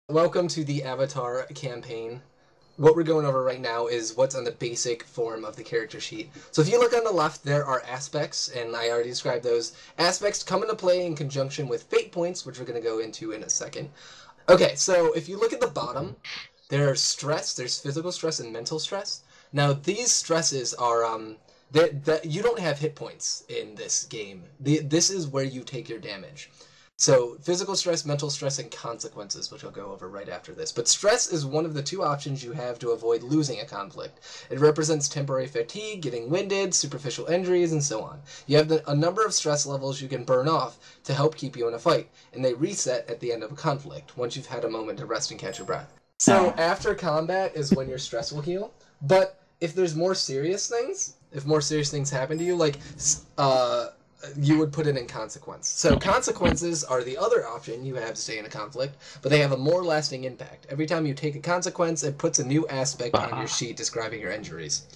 Welcome to the Avatar campaign. What we're going over right now is what's on the basic form of the character sheet. So if you look on the left, there are aspects, and I already described those. Aspects come into play in conjunction with fate points, which we're going to go into in a second. Okay, so if you look at the bottom, there's stress, there's physical stress and mental stress. Now, these stresses are, you don't have hit points in this game. This is where you take your damage. So, physical stress, mental stress, and consequences, which I'll go over right after this. But stress is one of the two options you have to avoid losing a conflict. It represents temporary fatigue, getting winded, superficial injuries, and so on. You have a number of stress levels you can burn off to help keep you in a fight, and they reset at the end of a conflict, once you've had a moment to rest and catch your breath. So, after combat is when your stress will heal, but if there's more serious things, if more serious things happen to you, like, you would put it in consequence. So consequences are the other option you have to stay in a conflict, but they have a more lasting impact. Every time you take a consequence, it puts a new aspect on your sheet describing your injuries.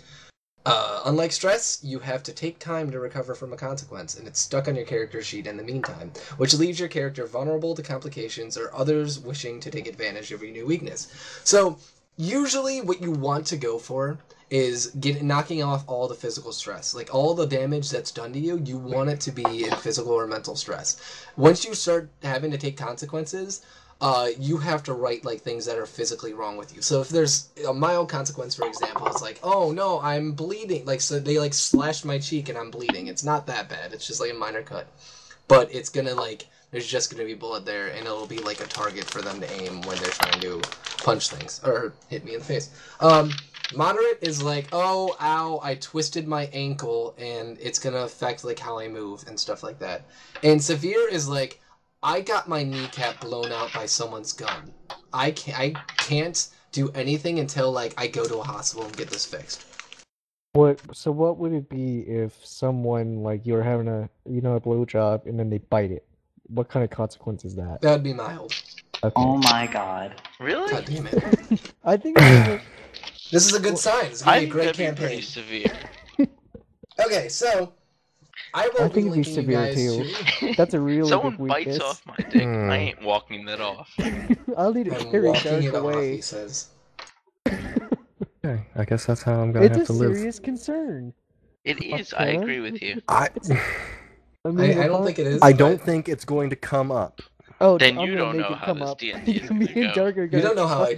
Unlike stress, you have to take time to recover from a consequence, and it's stuck on your character sheet in the meantime, which leaves your character vulnerable to complications or others wishing to take advantage of your new weakness. So usually what you want to go for is knocking off all the physical stress. Like, all the damage that's done to you, you want it to be in physical or mental stress. Once you start having to take consequences, you have to write, like, things that are physically wrong with you. So if there's a mild consequence, for example, it's like, oh, no, I'm bleeding. Like, so they, like, slashed my cheek and I'm bleeding. It's not that bad. It's just, like, a minor cut. But it's gonna, like, there's just gonna be blood there, and it'll be, like, a target for them to aim when they're trying to punch things, or hit me in the face. Moderate is like, oh, ow, I twisted my ankle, and it's gonna affect, like, how I move and stuff like that. And severe is like, I got my kneecap blown out by someone's gun. I can't do anything until, like, I go to a hospital and get this fixed. So what would it be if someone, like, you're having a blowjob and then they bite it? What kind of consequence is that? That'd be mild. Okay. Oh my god. Really? God damn it. I think it's This is a good sign. It's gonna be a great that'd campaign. Be pretty severe. Okay, so I will be think it'd be linking you severe guys too. to... That's a really Someone big weakness. bites off my dick. I ain't walking that off. I'll need to I'm carry walking Dark it off, away. he says. Okay, I guess that's how I'm gonna It's have a to live. serious concern. It is. I agree with you. I don't think it is. I don't think it's going to come up. Oh, Then I'm you gonna don't make know it how come this up. D&D is Me gonna and Dark go. are gonna. You don't know how I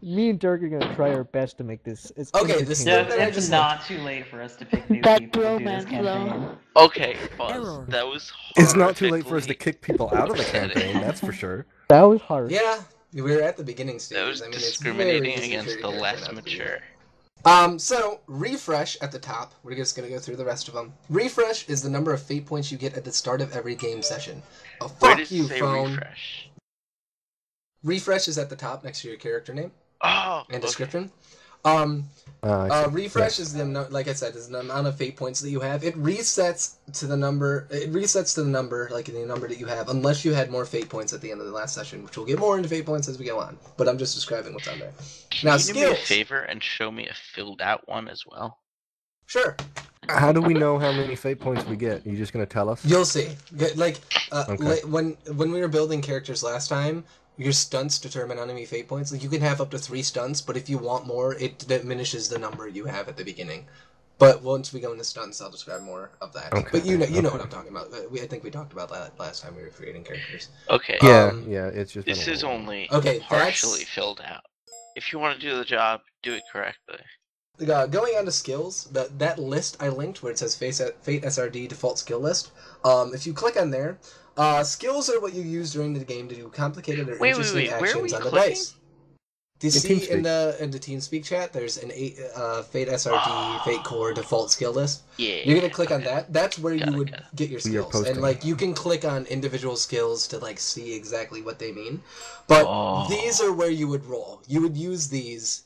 Me and Dark are gonna try our best to make this. Okay, this Yeah, that I it's just not too late for us to pick new That people to do this bromance, campaign. Okay, Fuzz. That was It's not too late for us to horrifically kick people out of the pathetic. campaign, that's for sure. That was hard. Yeah, we were at the beginning That stages. was I mean, it's discriminating very easy for against your the character less not to be mature. So, refresh at the top. We're just going to go through the rest of them. Refresh is the number of fate points you get at the start of every game session. Oh, Where fuck does you, it say phone. refresh? Refresh is at the top next to your character name Oh, and okay. description. Refresh is the, like I said, is the amount of fate points that you have. It resets to the number. It resets to the number, like the number that you have, unless you had more fate points at the end of the last session, which we'll get more into fate points as we go on. But I'm just describing what's on there. Now, Can you do me a skills. favor and show me a filled out one as well? Sure. How do we know how many fate points we get? Are you just gonna tell us? You'll see. Like, Okay. when we were building characters last time, your stunts determine enemy fate points. Like, you can have up to 3 stunts, but if you want more, it diminishes the number you have at the beginning. But once we go into stunts, I'll describe more of that. Okay. But you know what I'm talking about. I think we talked about that last time we were creating characters. Okay. Yeah, it's just. This been a is while. only Okay, partially filled out. If you want to do the job, do it correctly. Going on to skills, that list I linked where it says Fate SRD default skill list. If you click on there, skills are what you use during the game to do complicated or interesting Where are actions we on the clicking? dice. Do you In see TeamSpeak. in the TeamSpeak chat? There's an Fate SRD Fate Core default skill list. Yeah. You're gonna click on that. That's where Got you it, would got it. get your We are skills, posting. and like you can click on individual skills to like see exactly what they mean. But these are where you would roll. You would use these.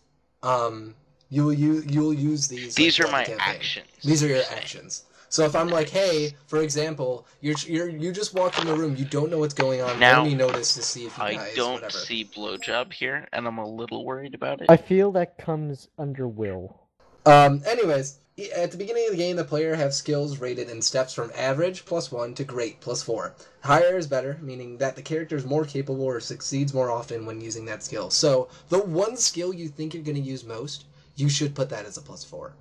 You'll use these. These like, are my throughout the campaign. actions. These are your you're saying. actions. So if I'm like, hey, for example, you just walked in the room, you don't know what's going on. Now, Let me notice to see if you I guys don't whatever. see blowjob here, and I'm a little worried about it. I feel that comes under will. Anyways, At the beginning of the game, the player has skills rated in steps from average +1 to great +4. Higher is better, meaning that the character is more capable or succeeds more often when using that skill. So the one skill you think you're going to use most, you should put that as a +4.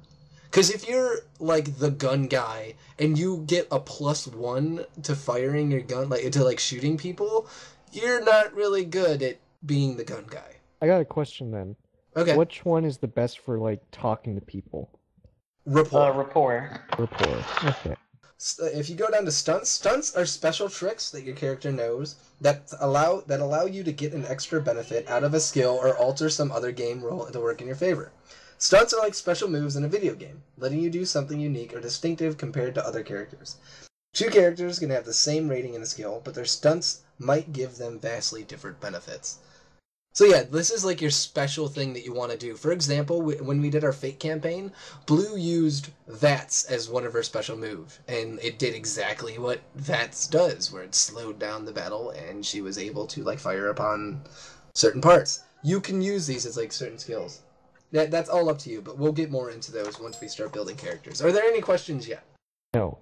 Because if you're like the gun guy and you get a +1 to firing your gun, like to like shooting people, you're not really good at being the gun guy. I got a question then. Okay. Which one is the best for like talking to people? Rapport. Rapport. Rapport. Okay. If you go down to stunts are special tricks that your character knows that allow you to get an extra benefit out of a skill or alter some other game rule to work in your favor. Stunts are like special moves in a video game, letting you do something unique or distinctive compared to other characters. Two characters can have the same rating in a skill, but their stunts might give them vastly different benefits. So yeah, this is like your special thing that you want to do. For example, when we did our Fate campaign, Blue used VATS as one of her special moves, and it did exactly what VATS does, where it slowed down the battle, and she was able to like fire upon certain parts. You can use these as like certain skills. That's all up to you, but we'll get more into those once we start building characters. Are there any questions yet? No.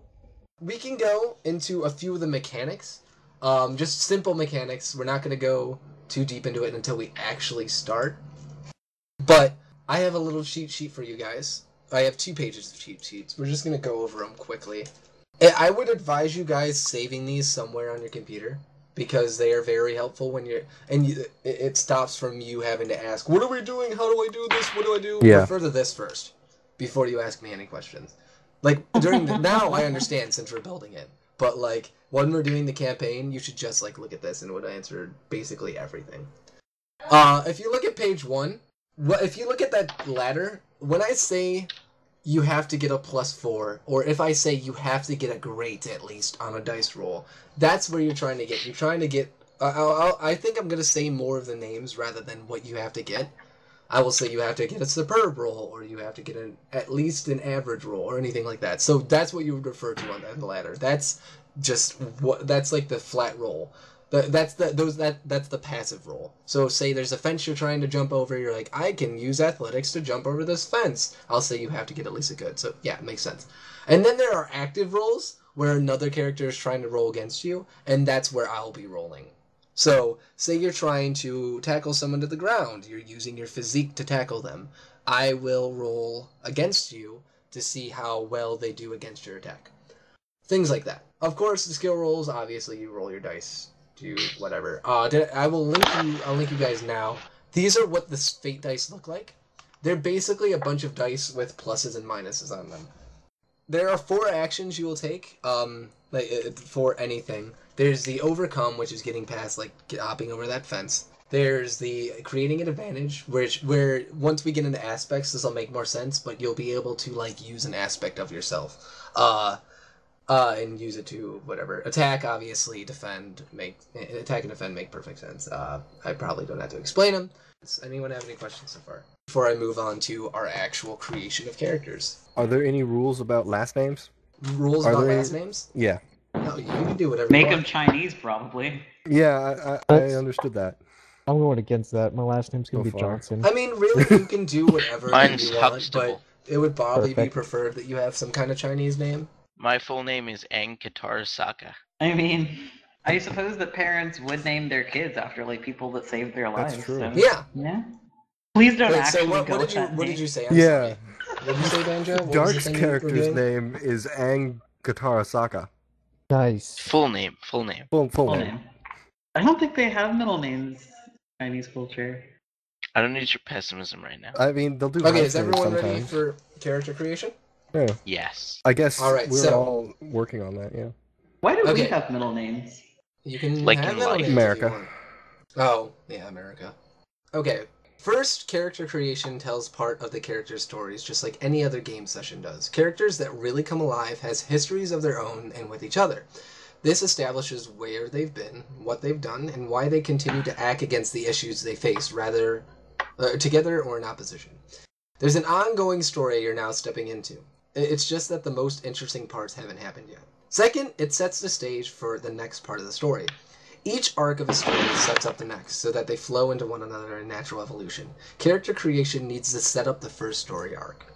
We can go into a few of the mechanics, just simple mechanics. We're not going to go too deep into it until we actually start. But I have a little cheat sheet for you guys. I have 2 pages of cheat sheets. We're just going to go over them quickly. I would advise you guys saving these somewhere on your computer, because they are very helpful when you're... And it stops from you having to ask, what are we doing? How do I do this? What do I do? Yeah. Refer to this first, before you ask me any questions. Like, during the... Now I understand since we're building it. But, like, when we're doing the campaign, you should just, like, look at this and it would answer basically everything. If you look at page 1, if you look at that ladder, when I say you have to get a +4, or if I say you have to get a great, at least, on a dice roll, that's where you're trying to get. You're trying to get... I think I'm going to say more of the names rather than what you have to get. I will say you have to get a superb roll, or you have to get at least an average roll, or anything like that. So that's what you would refer to on the ladder. That's just what. That's like the flat roll. That's the passive roll. So say there's a fence you're trying to jump over. You're like, I can use athletics to jump over this fence. I'll say you have to get at least a good. So yeah, it makes sense. And then there are active rolls where another character is trying to roll against you, and that's where I'll be rolling. So, say you're trying to tackle someone to the ground. You're using your physique to tackle them. I will roll against you to see how well they do against your attack. Things like that. Of course, the skill rolls, obviously you roll your dice, do whatever. I'll link you guys now. These are what the Fate dice look like. They're basically a bunch of dice with pluses and minuses on them. There are 4 actions you will take, for anything. There's the overcome, which is getting past, like, hopping over that fence. There's the creating an advantage, where once we get into aspects, this will make more sense, but you'll be able to, like, use an aspect of yourself. And use it to, whatever. Attack, obviously, attack and defend make perfect sense. I probably don't have to explain them. Does anyone have any questions so far? Before I move on to our actual creation of characters. Are there any rules about last names? Rules about last names? Yeah. No, you can do whatever Make you them want. Chinese, probably. Yeah, I understood that. I'm going against that. My last name's gonna So be far. Johnson. I mean, really, you can do whatever Mine's you want, Huxtable. but it would probably be Perfect. preferred that you have some kind of Chinese name. My full name is Aang Saka. I mean, I suppose that parents would name their kids after, like, people that saved their That's lives. true. So, Yeah. yeah. Please don't Wait, actually so what go did with you that what did name. you say? I'm Yeah. sorry. What did you say, Banjo? What was the Dark's thing you were character's doing? name is Aang Saka. Nice. Full name. Full Full name. name. I don't think they have middle names in Chinese culture. I don't need your pessimism right now. I mean, they'll do Okay, hyphenates is everyone ready sometimes. for character creation? Yeah. Yes. I guess All right, we're so- all working on that, yeah. Why do we Okay. have middle names? You can Like have in middle life. names if you America. want. Oh, yeah, America. Okay. First, character creation tells part of the character's stories, just like any other game session does. Characters that really come alive has histories of their own and with each other. This establishes where they've been, what they've done, and why they continue to act against the issues they face, rather together or in opposition. There's an ongoing story you're now stepping into. It's just that the most interesting parts haven't happened yet. Second, it sets the stage for the next part of the story. Each arc of a story sets up the next, so that they flow into one another in natural evolution. Character creation needs to set up the first story arc.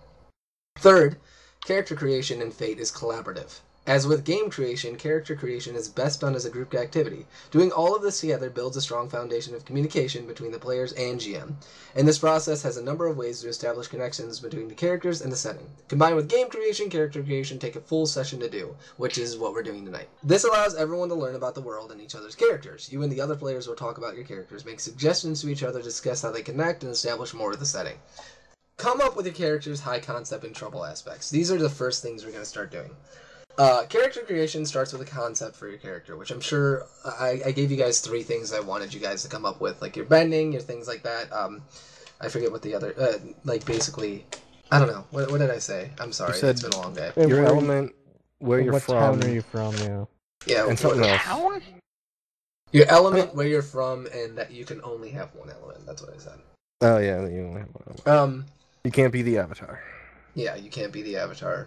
Third, character creation in Fate is collaborative. As with game creation, character creation is best done as a group activity. Doing all of this together builds a strong foundation of communication between the players and GM. And this process has a number of ways to establish connections between the characters and the setting. Combined with game creation, character creation take a full session to do, which is what we're doing tonight. This allows everyone to learn about the world and each other's characters. You and the other players will talk about your characters, make suggestions to each other, discuss how they connect, and establish more of the setting. Come up with your character's high concept and trouble aspects. These are the first things we're going to start doing. Character creation starts with a concept for your character, which I'm sure I gave you guys 3 things I wanted you guys to come up with, like your bending, your things like that. I forget what the other, basically, I don't know. What did I say? I'm sorry, it's been a long day. Your element, where you're from. What town are you from, yeah. Yeah, and something else. Town? Your element, where you're from, and that you can only have one element. That's what I said. Oh yeah, you only have one element. You can't be the Avatar. Yeah, you can't be the Avatar.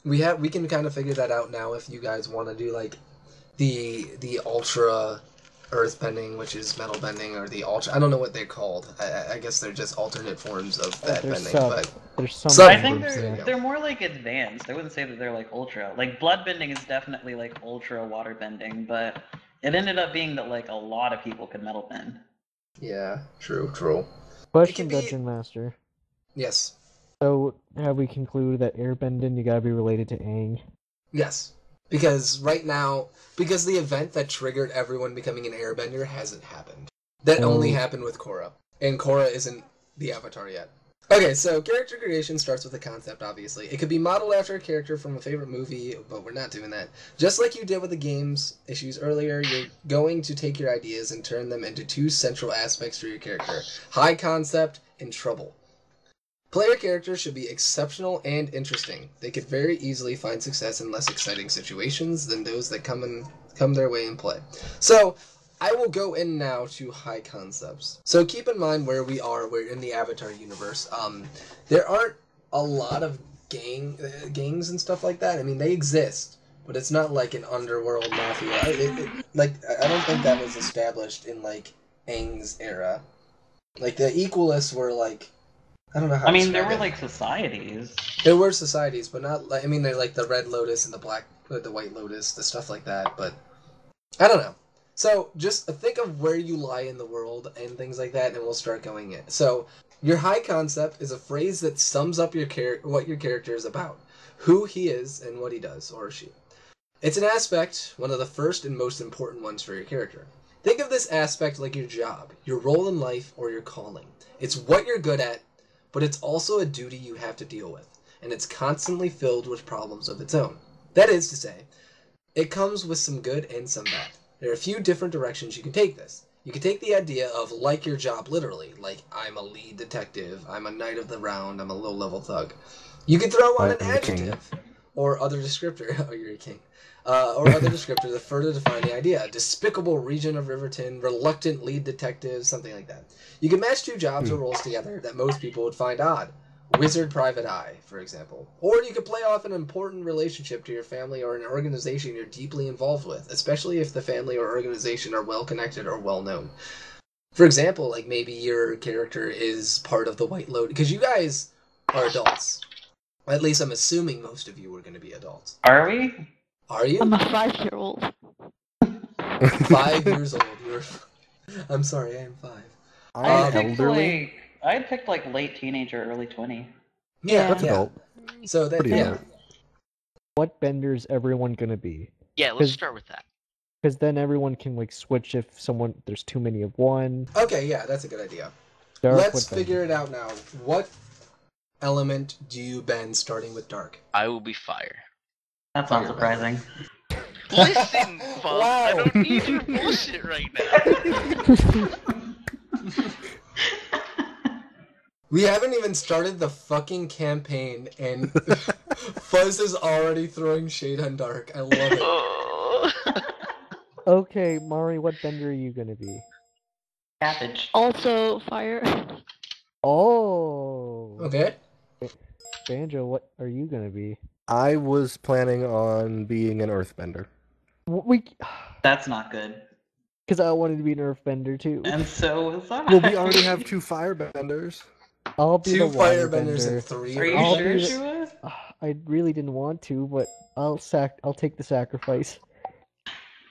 We can kind of figure that out now if you guys want to do like the ultra earth bending, which is metal bending, or the ultra. I don't know what they're called. I guess they're just alternate forms of that bending. But there's some. I think they're more like advanced. I wouldn't say that they're like ultra. Like blood bending is definitely like ultra water bending, but it ended up being that like a lot of people could metal bend. Yeah, true. Question, Dungeon Master. Yes. So, have we concluded that airbending, you gotta be related to Aang? Yes. Because right now, because the event that triggered everyone becoming an airbender hasn't happened. That only happened with Korra. And Korra isn't the Avatar yet. Okay, so character creation starts with a concept, obviously. It could be modeled after a character from a favorite movie, but we're not doing that. Just like you did with the games issues earlier, you're going to take your ideas and turn them into 2 central aspects for your character. High concept and trouble. Player characters should be exceptional and interesting. They could very easily find success in less exciting situations than those that come their way in play. So, I will go in now to high concepts. So keep in mind where we are. We're in the Avatar universe. There aren't a lot of gangs and stuff like that. I mean, they exist, but it's not like an underworld mafia. I don't think that was established in like Aang's era. Like the Equalists were like. I don't know how. I mean, there were like societies. There were societies, but not like. I mean, they're like the Red Lotus and the White Lotus, the stuff like that. But I don't know. So just think of where you lie in the world and things like that, and we'll start going in. So your high concept is a phrase that sums up what your character is about, who he is, and what he does or she. It's an aspect, one of the first and most important ones for your character. Think of this aspect like your job, your role in life, or your calling. It's what you're good at. But it's also a duty you have to deal with, and it's constantly filled with problems of its own. That is to say, it comes with some good and some bad. There are a few different directions you can take this. You can take the idea of like your job literally, like I'm a lead detective, I'm a knight of the round, I'm a low-level thug. You can throw on an adjective, or other descriptor, oh, you're a king, or other descriptor to further define the idea. Despicable region of Riverton, reluctant lead detective, something like that. You can match 2 jobs or roles together that most people would find odd. Wizard Private Eye, for example. Or you could play off an important relationship to your family or an organization you're deeply involved with, especially if the family or organization are well-connected or well-known. For example, like maybe your character is part of the White Lotus, because you guys are adults. At least I'm assuming most of you are going to be adults. Are we? Are you? I'm a 5-year-old. 5 years old. I'm sorry, I am 5. Elderly? I had picked like late teenager, early 20. Yeah, That's adult. So that, Pretty yeah. adult. What bender's everyone gonna be? Yeah, let's start with that. Because then everyone can like switch if there's too many of one. Okay, yeah, that's a good idea. Dark, Let's figure it out now. What element do you bend starting with Dark? I will be fire. That's not surprising. Listen, Fuzz, Wow. I don't need your bullshit right now. We haven't even started the fucking campaign, and Fuzz is already throwing shade on Dark. I love it. Oh. Okay, Mari, what bender are you gonna be? Cabbage. Also fire. Oh. Okay. Banjo, what are you gonna be? I was planning on being an earthbender. That's not good. Because I wanted to be an earthbender too. And so was I. Well, we already have 2 firebenders. I'll be 2 the water firebenders bender. and 3 Are you I'll sure, be the- Shua? I really didn't want to, but I'll take the sacrifice.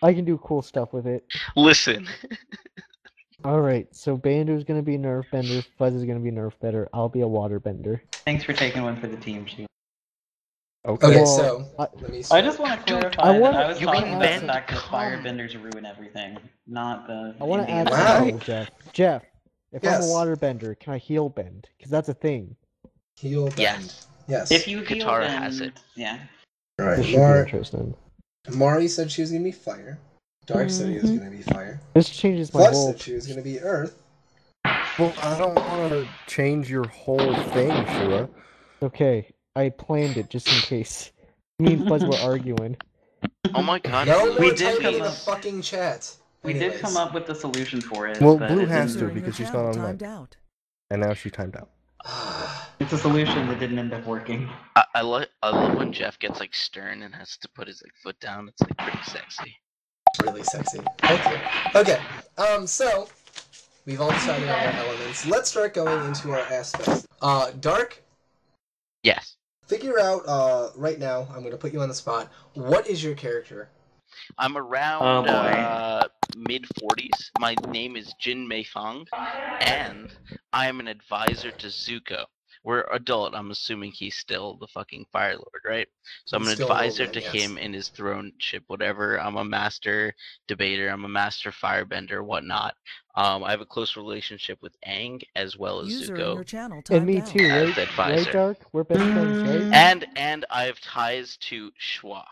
I can do cool stuff with it. Listen. Alright, so Banjo's gonna be Nerf Bender, Fuzz is gonna be Nerf Bender, I'll be a Water Bender. Thanks for taking one for the team, Shua. Okay. Okay, Well, so I- let me I start. just want to Dude, clarify I that wanna- I was you talking can about bend the fact that calm. firebenders ruin everything, not the I want to Indian add Wow. something, Jeff. Jeff, if I'm a Yes. Water Bender, can I heal bend? Because that's a thing. Heal bend. Yes. Yes. If you heal, Katara then has it. yeah. All right. This should be interesting. Mari said she was gonna be fire. Dark said he was Mhm. gonna be fire. This changes my Fuzz whole. said she was gonna be earth. Well, I don't want to change your whole thing, Shua. Okay, I planned it just in case. Me and Fuzz were arguing. Oh my god. No Lou, more We did typing come in the up- fucking chat. We did Anyways. come up with the solution for it. Well, but Blue it has didn't- to because she's not on mic. out. And now she timed out. It's a solution that didn't end up working. I love when Jeff gets like stern and has to put his like foot down. It's like pretty sexy. Really sexy. Thank you. Okay. So we've all decided on our elements. Let's start going into our aspects. Dark, Yes. figure out right now. I'm gonna put you on the spot. What is your character? I'm Oh, around boy. mid 40s. My name is Jin Meifong, and I am an advisor to Zuko. We're adult. I'm assuming he's still the fucking Fire Lord, right? So I'm He's an still an old advisor man, to yes. him in his throneship, whatever. I'm a master debater. I'm a master firebender, whatnot. I have a close relationship with Aang as well as User in your Zuko channel And me timed too, out. as right? the advisor. Right, Dark? We're best friends, right? And I have ties to Shua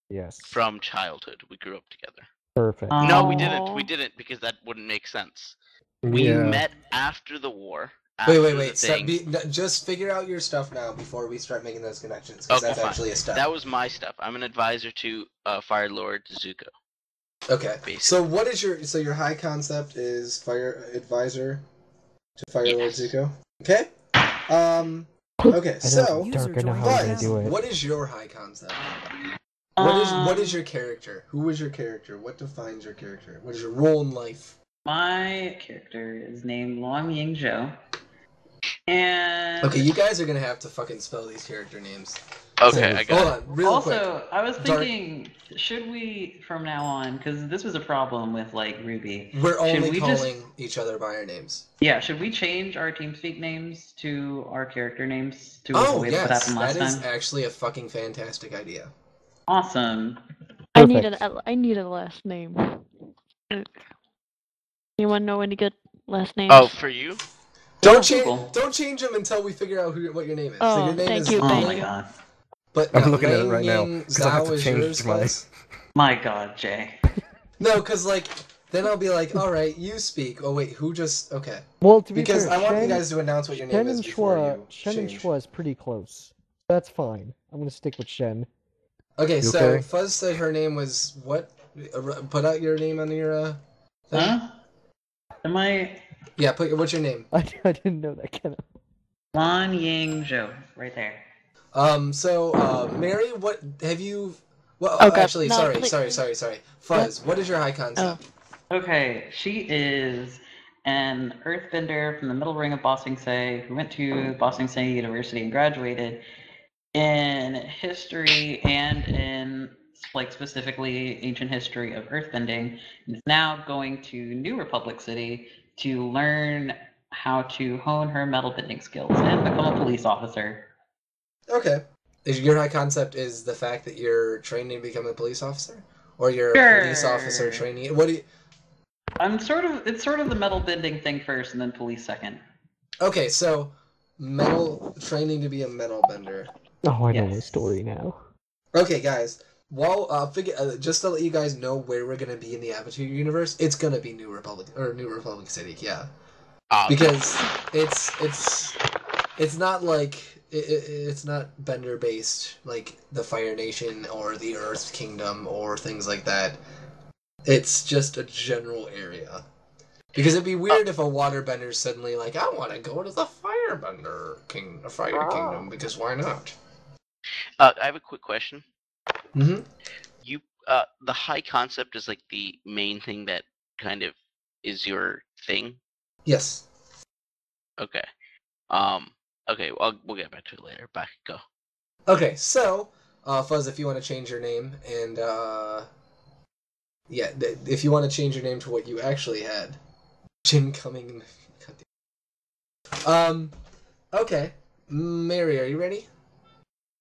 Yes. from childhood. We grew up together. Perfect. No, we Aw. didn't. We didn't because that wouldn't make sense. We Yeah. met after the war. Wait, after wait. the So, thing. just figure out your stuff now before we start making those connections, because Okay, that's fine. actually a step. That was my stuff. I'm an advisor to Fire Lord Zuko. Okay. Basically. So what is your high concept is fire advisor to Fire Lord Yes. Zuko? Okay. Okay. I So know, Dark, I know how we're gonna Fuzz, do it. what is your high concept? Um, What is your character? Who is your character? What defines your character? What is your role in life? My character is named Lanying Zhou. And Okay, you guys are gonna have to fucking spell these character names. Okay, So- I got Hold it. on, real quick. also, I was Dark- thinking, should we, from now on, because this was a problem with, like, Ruby. We're only we calling just- each other by our names. Yeah, should we change our TeamSpeak names to our character names to Oh avoid what yes, happened last that is time? actually a fucking fantastic idea. Awesome. I need Perfect. I need a last name. Anyone know any good last names? Oh, for you? Don't Google. change them until we figure out what your name is. Oh, so your name thank is you, Oh thank my you. god. But I'm no, looking at it right now, Lanying 'cause I have Zhou to is change yours, my- Fuzz? My god, Jay. No, because like then I'll be like, all right, you speak. Oh wait, who just okay? Well, to be Because fair, I want you Shen, guys to announce what your name Shen is and before Shua, you Shen and change. Shua is pretty close. That's fine. I'm gonna stick with Shen. Okay, You so okay? Fuzz said her name was what? Put out your name on your thing. Huh? Am I Yeah, what's your name? I didn't know that, Kenna. Lanying Zhou? Right there. Mary, what have you? Well, Oh, God. actually, No, sorry. please. Fuzz, what is your high concept? Okay, she is an earthbender from the middle ring of Ba Sing Se who went to Ba Sing Se University and graduated in history and in like specifically ancient history of earthbending, and is now going to New Republic City to learn how to hone her metal bending skills and become a police officer. Okay. Your high concept is the fact that you're training to become a police officer, or you're Sure. a police officer training. What do you? It's sort of the metal bending thing first and then police second. Okay, so metal training to be a metal bender. Oh, I know my Yes. story now. Okay, guys. While just to let you guys know where we're gonna be in the Avatar universe, it's gonna be New Republic City, yeah. Because it's not like it's not Bender based like the Fire Nation or the Earth Kingdom or things like that. It's just a general area. Because it'd be weird if a waterbender suddenly like, I want to go to the Fire Kingdom, because why not? I have a quick question. Mm-hmm. You, the high concept is like the main thing that kind of is your thing. Yes. Okay. Okay. We'll get back to it later. Back go. Okay, so, Fuzz, if you want to change your name, and, yeah, if you want to change your name to what you actually had. Jin coming... Okay. Mary, are you ready?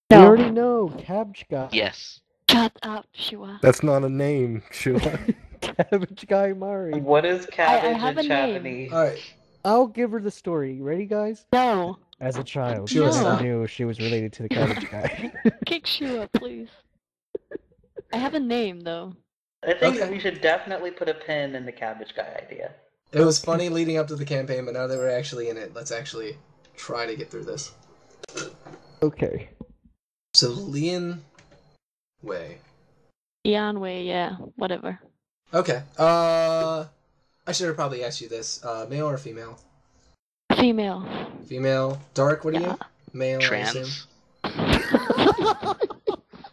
We No. already know, Cabbage Guy. Yes. Shut up, Shua. That's not a name, Shua. Cabbage Guy Mari. What is cabbage have in a name. Japanese? Alright. I'll give her the story. Ready, guys? No. As a child, Shua, she stop. knew she was related to the Cabbage Guy. Kick Shua, please. I have a name, though. I think Okay. we should definitely put a pin in the cabbage guy idea. It was funny leading up to the campaign, but now that we're actually in it, let's actually try to get through this. Okay. So, Lian Wei. Lian Wei, yeah, whatever. Okay. I should have probably asked you this. Male or female? Female. Female. Dark, what are you? Male, I assume. Trans.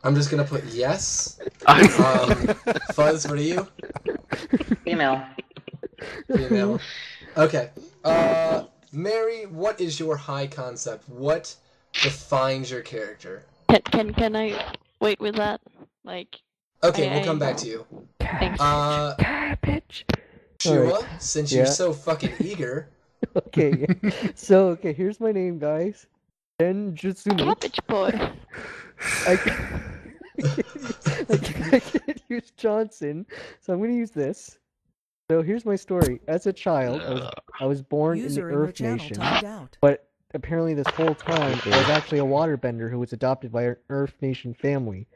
I'm just gonna put yes. I- Fuzz, what are you? Female. Female. Okay. Mary, what is your high concept? What defines your character? Can I wait with that? Like, Okay, we'll come back to you. thanks. Cabbage. Shua, Alright. since Yeah. you're so fucking eager. Okay. So, here's my name, guys. Shen Juhnsoru. Cabbage boy. I can't use Johnson, so I'm gonna use this. So here's my story. As a child, I was born in the User in your Earth channel Nation, timed out. but apparently this whole time I was actually a waterbender who was adopted by an Earth Nation family.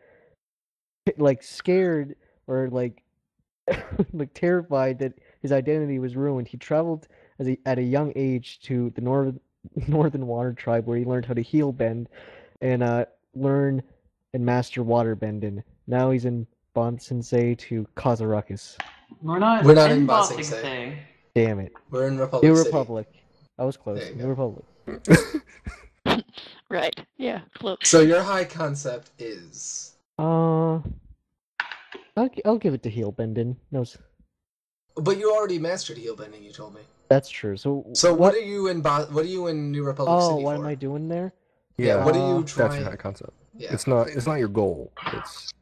Like scared or like terrified that his identity was ruined, he traveled at a young age to the Northern Water Tribe, where he learned how to heel bend and learn and master water bending. Now he's in Bon Sensei to cause a ruckus. We're not in Ba Bossing Sing Se. Say. Damn it. We're in Republic New City. Republic. I was close. There you New go. Republic. Right. Yeah, close. So your high concept is... I'll give it to heel bending. No, But you already mastered heel bending, you told me. that's true. So what are you in what are you in New Republic Oh, City what for? am I doing there? Yeah, what are you That's trying? your high concept. Yeah. It's not your goal. It's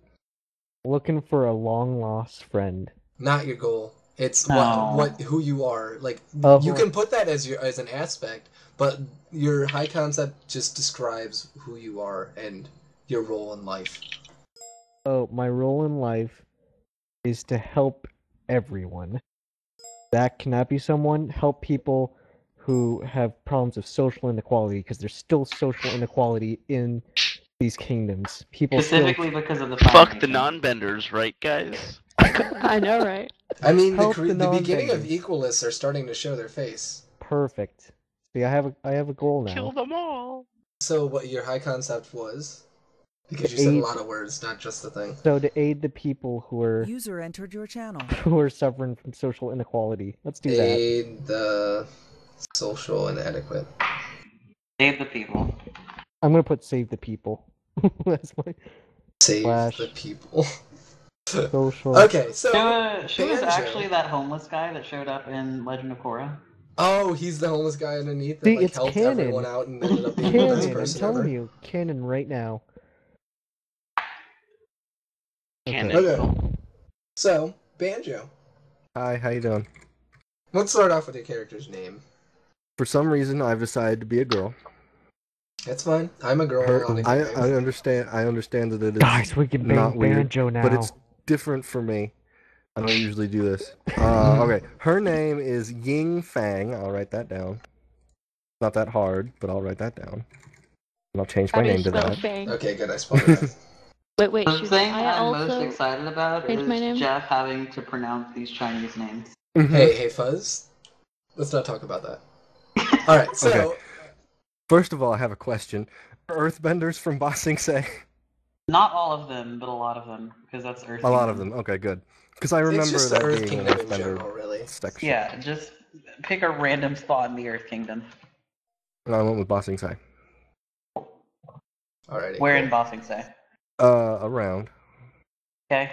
Looking for a long lost friend. Not your goal. It's No. who you are. Like Oh, you who can put that as an aspect, but your high concept just describes who you are and your role in life. Oh, my role in life is to help everyone. That cannot be someone. Help people who have problems of social inequality, because there's still social inequality in these kingdoms. People Specifically because of the Fang Fuck the Nation. non-benders, right, guys? I know, right? I mean, Help the the beginning of non-benders. Equalists are starting to show their face. perfect. See, I have a goal now. Kill them all. So what your high concept was? Because you said a Aid- lot of words, not just the thing. So to aid the people who are User entered your channel. suffering from social inequality. Let's do that. Aid the social inadequate. Save the people. I'm gonna put save the people. That's my Save Slash. the people. social. Okay, so She was Banjo. actually that homeless guy that showed up in Legend of Korra. Oh, he's the homeless guy underneath that See, like it's helped canon. everyone out and ended up being the best Canon, I'm person telling ever. you, canon right now. Canon. Okay. So, Banjo. hi, how you doing? Let's start off with your character's name. For some reason, I've decided to be a girl. That's fine. I'm a girl. Her- on a I game. understand that it is Guys, we can not bang weird, Banjo now. but it's different for me. I don't usually do this. Okay, her name is Ying Fang. I'll write that down. Not that hard, but I'll write that down. And I'll change my How do you name to spell that. Fang? Okay, good. I spelled it. Wait, The should thing I I'm most also... excited about change my is name? Jeff having to pronounce these Chinese names. Hey, Fuzz. Let's not talk about that. All right, so Okay. First of all, I have a question. Earthbenders from Ba Sing Se? Not all of them, but a lot of them, because that's Earth. A lot of Kingdom. them. Okay, good. Because I it's remember just the that Earth being an Kingdom in Earthbender general, really. section. Yeah, just pick a random spot in the Earth Kingdom. And I went with Ba Sing Se. Alrighty. Where cool. in Ba Sing Se? Around. Okay.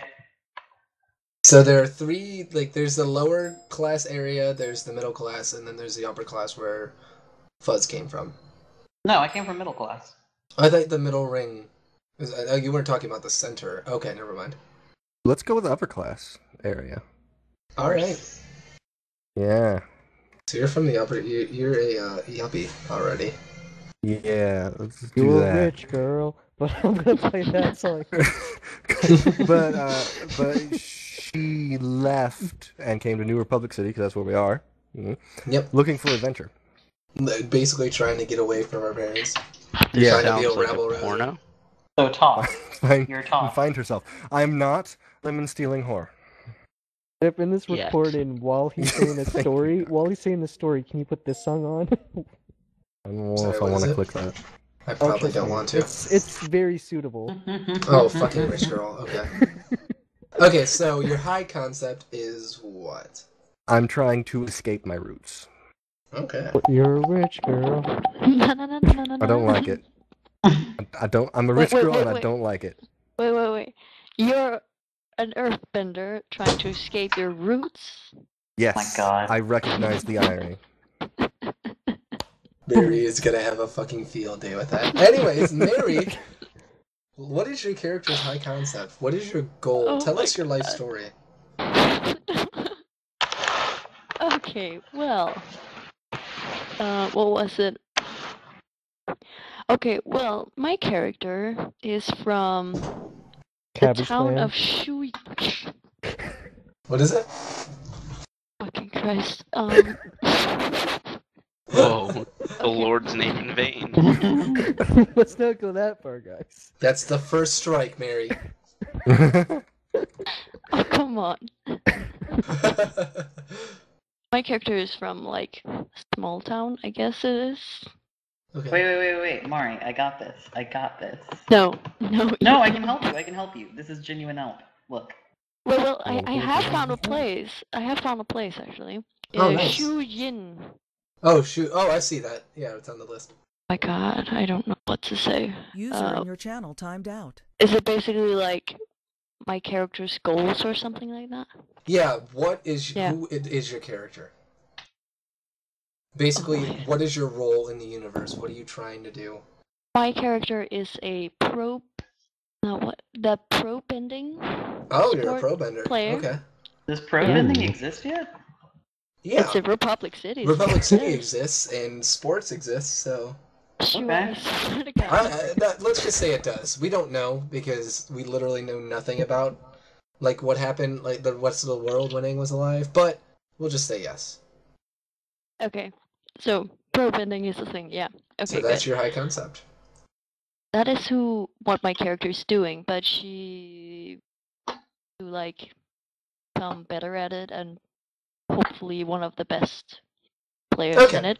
So there are three. Like, there's the lower class area, there's the middle class, and then there's the upper class where Fuzz came from. No, I came from middle class. I thought the middle ring. Oh, you weren't talking about the center. Okay, never mind. Let's go with the upper class area. All right. Yeah. So you're from the upper. You're a yuppie already. Yeah, let's do You're that. rich, girl, but I'm gonna play that song. but she left and came to New Republic City because that's where we are. Yep. Looking for adventure. Basically trying to get away from our parents. This Yeah. Trying to be sounds a like rebel a rouser. porno. So talk. You're talk. Find herself. I'm not lemon stealing whore. If in this Yes. recording, while he's saying a Thank story, you. while he's saying the story, can you put this song on? I don't know Sorry, if I what want is to it? click that. I probably trust don't me, want to. It's very suitable. Oh, fucking rich girl. Okay. Okay, so your high concept is what? I'm trying to escape my roots. Okay. You're a rich girl. I don't like it. I don't. I'm a rich Wait, girl wait, and I wait. don't like it. Wait. You're an earthbender trying to escape your roots? Yes. My God. I recognize the irony. Mary is gonna have a fucking field day with that. Anyways, Mary, what is your character's high concept? What is your goal? Oh Tell my us your life God. story. Okay, well. What was it? Okay, well, my character is from the Cabbage town Land. of Shui. What is it? Fucking Christ. Whoa, the Okay. Lord's name in vain. Let's not go that far, guys. That's the first strike, Mary. Oh, come on. My character is from, like, a small town, I guess it is. Okay. Wait, Mari, I got this. No. No, I can help you. This is genuine help. Look. Well, I Okay, have so found a this is place. I have found a place, actually. Oh, nice. Shu Yin. Oh, shoot. Oh, I see that. Yeah, it's on the list. My God, I don't know what to say. User in your channel timed out. Is it basically like my character's goals or something like that? Yeah, what is Yeah. who is your character? Basically, Oh. what is your role in the universe? What are you trying to do? My character is a pro. The pro bending. Oh, you're a sport pro bender. player. Okay. Does pro bending exist yet? Yeah. It's in Republic City. Republic City Yes. exists and sports exists, so Shua, Okay. I swear to God. let's just say it does. We don't know because we literally know nothing about like what happened, like the rest of the world when Aang was alive. But we'll just say yes. Okay, so pro bending is the thing. Yeah. Okay, So that's good. your high concept. That is what my character is doing, but she to like become better at it and hopefully one of the best players Okay. in it.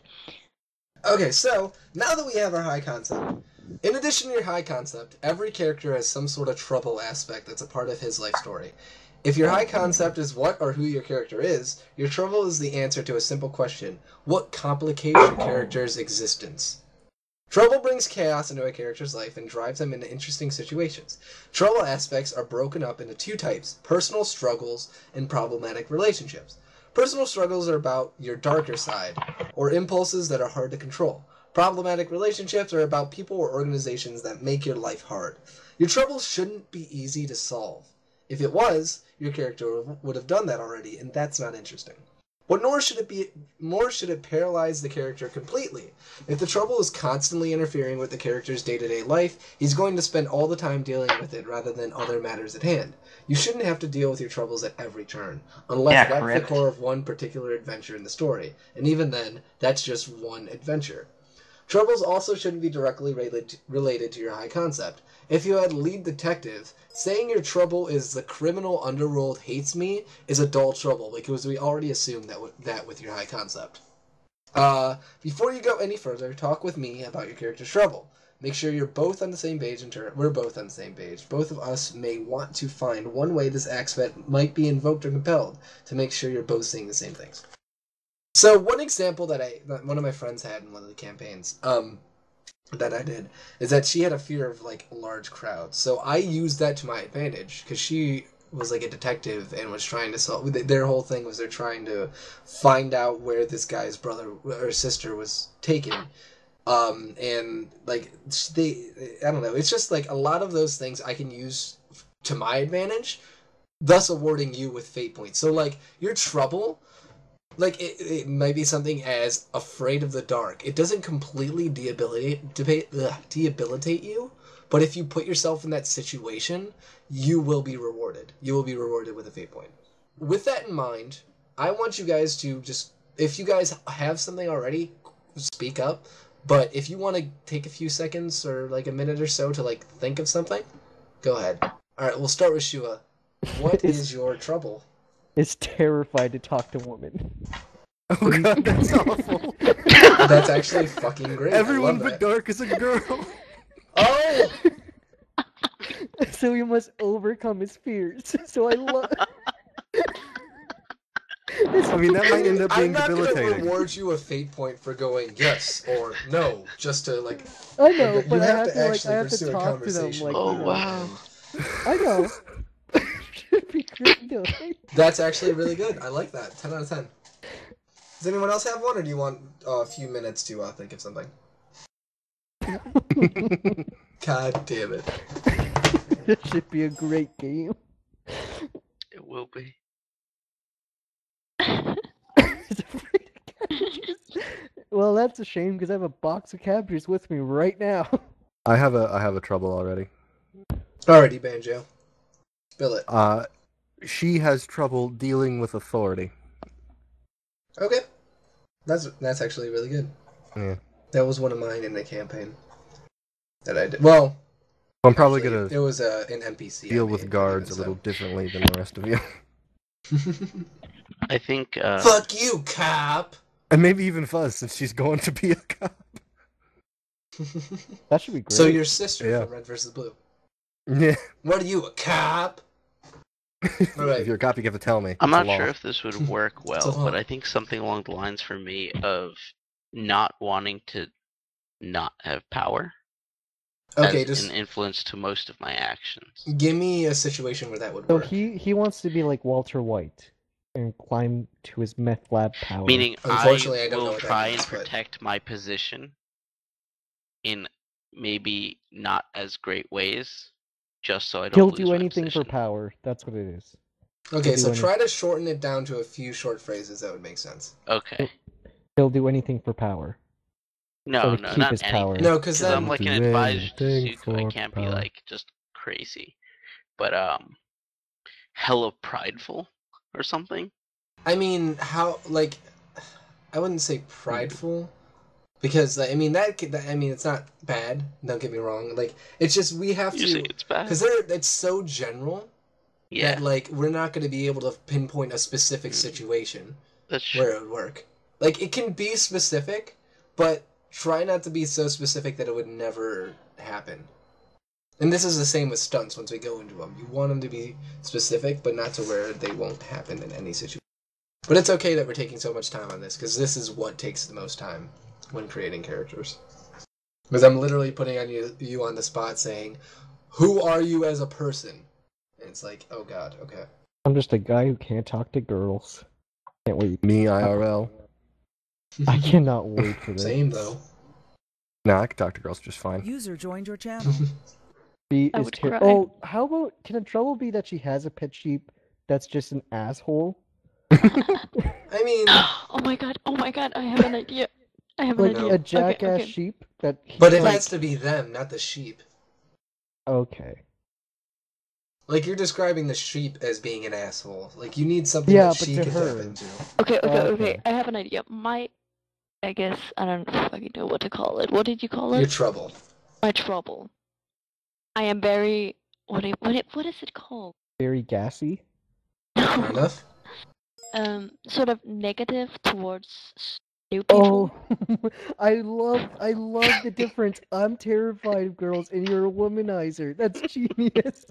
Okay, so now that we have our high concept, in addition to your high concept, every character has some sort of trouble aspect that's a part of his life story. If your high concept is what or who your character is, your trouble is the answer to a simple question: what complicates your character's existence? Trouble brings chaos into a character's life and drives them into interesting situations. Trouble aspects are broken up into two types: personal struggles and problematic relationships. Personal struggles are about your darker side, or impulses that are hard to control. Problematic relationships are about people or organizations that make your life hard. Your troubles shouldn't be easy to solve. If it was, your character would have done that already, and that's not interesting. But nor should it paralyze the character completely. If the trouble is constantly interfering with the character's day-to-day life, he's going to spend all the time dealing with it rather than other matters at hand. You shouldn't have to deal with your troubles at every turn, unless that's correct. the core of one particular adventure in the story. And even then, that's just one adventure. Troubles also shouldn't be directly related to your high concept. If you had lead detective, saying your trouble is the criminal underworld hates me is adult trouble, because we already assumed that with your high concept. Before you go any further, talk with me about your character's trouble. Make sure you're both on the same page we're both on the same page. Both of us may want to find one way this aspect might be invoked or compelled to make sure you're both seeing the same things. So one example that one of my friends had in one of the campaigns, that I did, is that she had a fear of like large crowds. So I used that to my advantage because she was like a detective and was trying to solve. Their whole thing was they're trying to find out where this guy's brother or sister was taken. And like I don't know. It's just like a lot of those things I can use to my advantage, thus awarding you with fate points. So like your trouble, like it might be something as afraid of the dark. It doesn't completely debilitate you, but if you put yourself in that situation, you will be rewarded. You will be rewarded with a fate point. With that in mind, I want you guys to just, if you guys have something already, speak up. But if you want to take a few seconds or like a minute or so to like think of something, go ahead. All right, we'll start with Shua. What is your trouble? Is terrified to talk to women. Oh god, that's awful. That's actually fucking great. Everyone I love but that. Dark is a girl. Oh! So he must overcome his fears. So I love. I mean, that might end up being I'm not going to debilitating. reward you a fate point for going yes or no, just to like. I know, You but I have have to to like actually I have to pursue a talk to them conversation. like. Oh you know. wow. I know. Should be great, though. That's actually really good. I like that. 10 out of 10. Does anyone else have one, or do you want a few minutes to think of something? God damn it. It should be a great game. It will be. Well, that's a shame because I have a box of cabbages with me right now. I have a trouble already. Alrighty, Banjo. Spill it. She has trouble dealing with authority. Okay. That's actually really good. Yeah. That was one of mine in the campaign that I did. Well, I'm probably actually, gonna it was an NPC. deal I with made, guards a so. little differently than the rest of you. I think. Fuck you, cop! And maybe even Fuzz, since she's going to be a cop. That should be great. So your sister Yeah. from Red vs. Blue. Yeah. What are you, a cop? Alright. If you're a cop, you have to tell me. I'm It's a not law. sure if this would work well, law. but I think something along the lines for me of not wanting to not have power Okay, as just an influence to most of my actions. give me a situation where that would So work. he wants to be like Walter White and climb to his meth lab power. Meaning, Unfortunately, I I don't know will what that try means, and but- protect my position in maybe not as great ways, just so I don't he'll lose do my anything for position. power. That's what it is. Okay, do so anything. try to shorten it down to a few short phrases. That would make sense. Okay. He'll do anything for power. No, So to no, keep not his anything. power. No, because Because I'm then like an Do advisor to anything Zuko. I for can't be power. like just crazy. But hella prideful or something. I mean, how like I wouldn't say prideful because I mean I mean it's not bad. Don't get me wrong. Like it's just we have You to say it's bad. because it's so general Yeah, that like we're not going to be able to pinpoint a specific situation that's true. where it would work. Like it can be specific, but try not to be so specific that it would never happen. And this is the same with stunts once we go into them. You want them to be specific, but not to where they won't happen in any situation. But it's okay that we're taking so much time on this, because this is what takes the most time when creating characters. Because I'm literally putting on you on the spot saying, who are you as a person? And it's like, oh god, okay. I'm just a guy who can't talk to girls. Can't wait. Me IRL. I cannot wait for this. Same though. Nah, I can talk to girls just fine. User joined your channel. She I is would ter- cry. Oh, how about can the trouble be that she has a pet sheep that's just an asshole? I mean, Oh my god, I have an idea. I have an Like idea. a jackass okay. sheep that but it like, has to be them, not the sheep. okay. Like, you're describing the sheep as being an asshole. Like, you need something Yeah, that but she to can her. tap into. Okay, Okay. I have an idea. I guess, I don't fucking know what to call it. What did you call Your it? trouble. My trouble. I am very, what is it called? Very gassy. Fair enough. Sort of negative towards new people. Oh, I love the difference. I'm terrified of girls, and you're a womanizer. That's genius.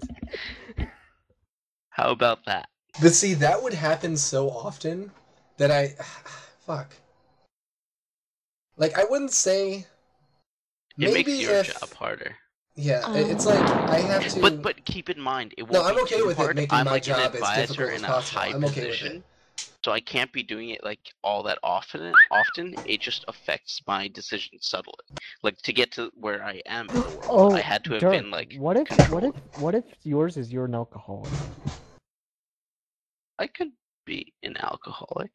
How about that? But see, that would happen so often that fuck. Like, I wouldn't say... It makes maybe your if... job harder. Yeah, it's like, I have to... But keep in mind, it won't No, I'm be okay too with it hard. making I'm my like job an as advisor difficult as in a possible. high I'm okay with position. it. So I can't be doing it like all that often. It just affects my decisions subtly. Like to get to where I am in the world, Oh, I had to have Dirk, been like what if controlled. yours is you're an alcoholic? I could be an alcoholic.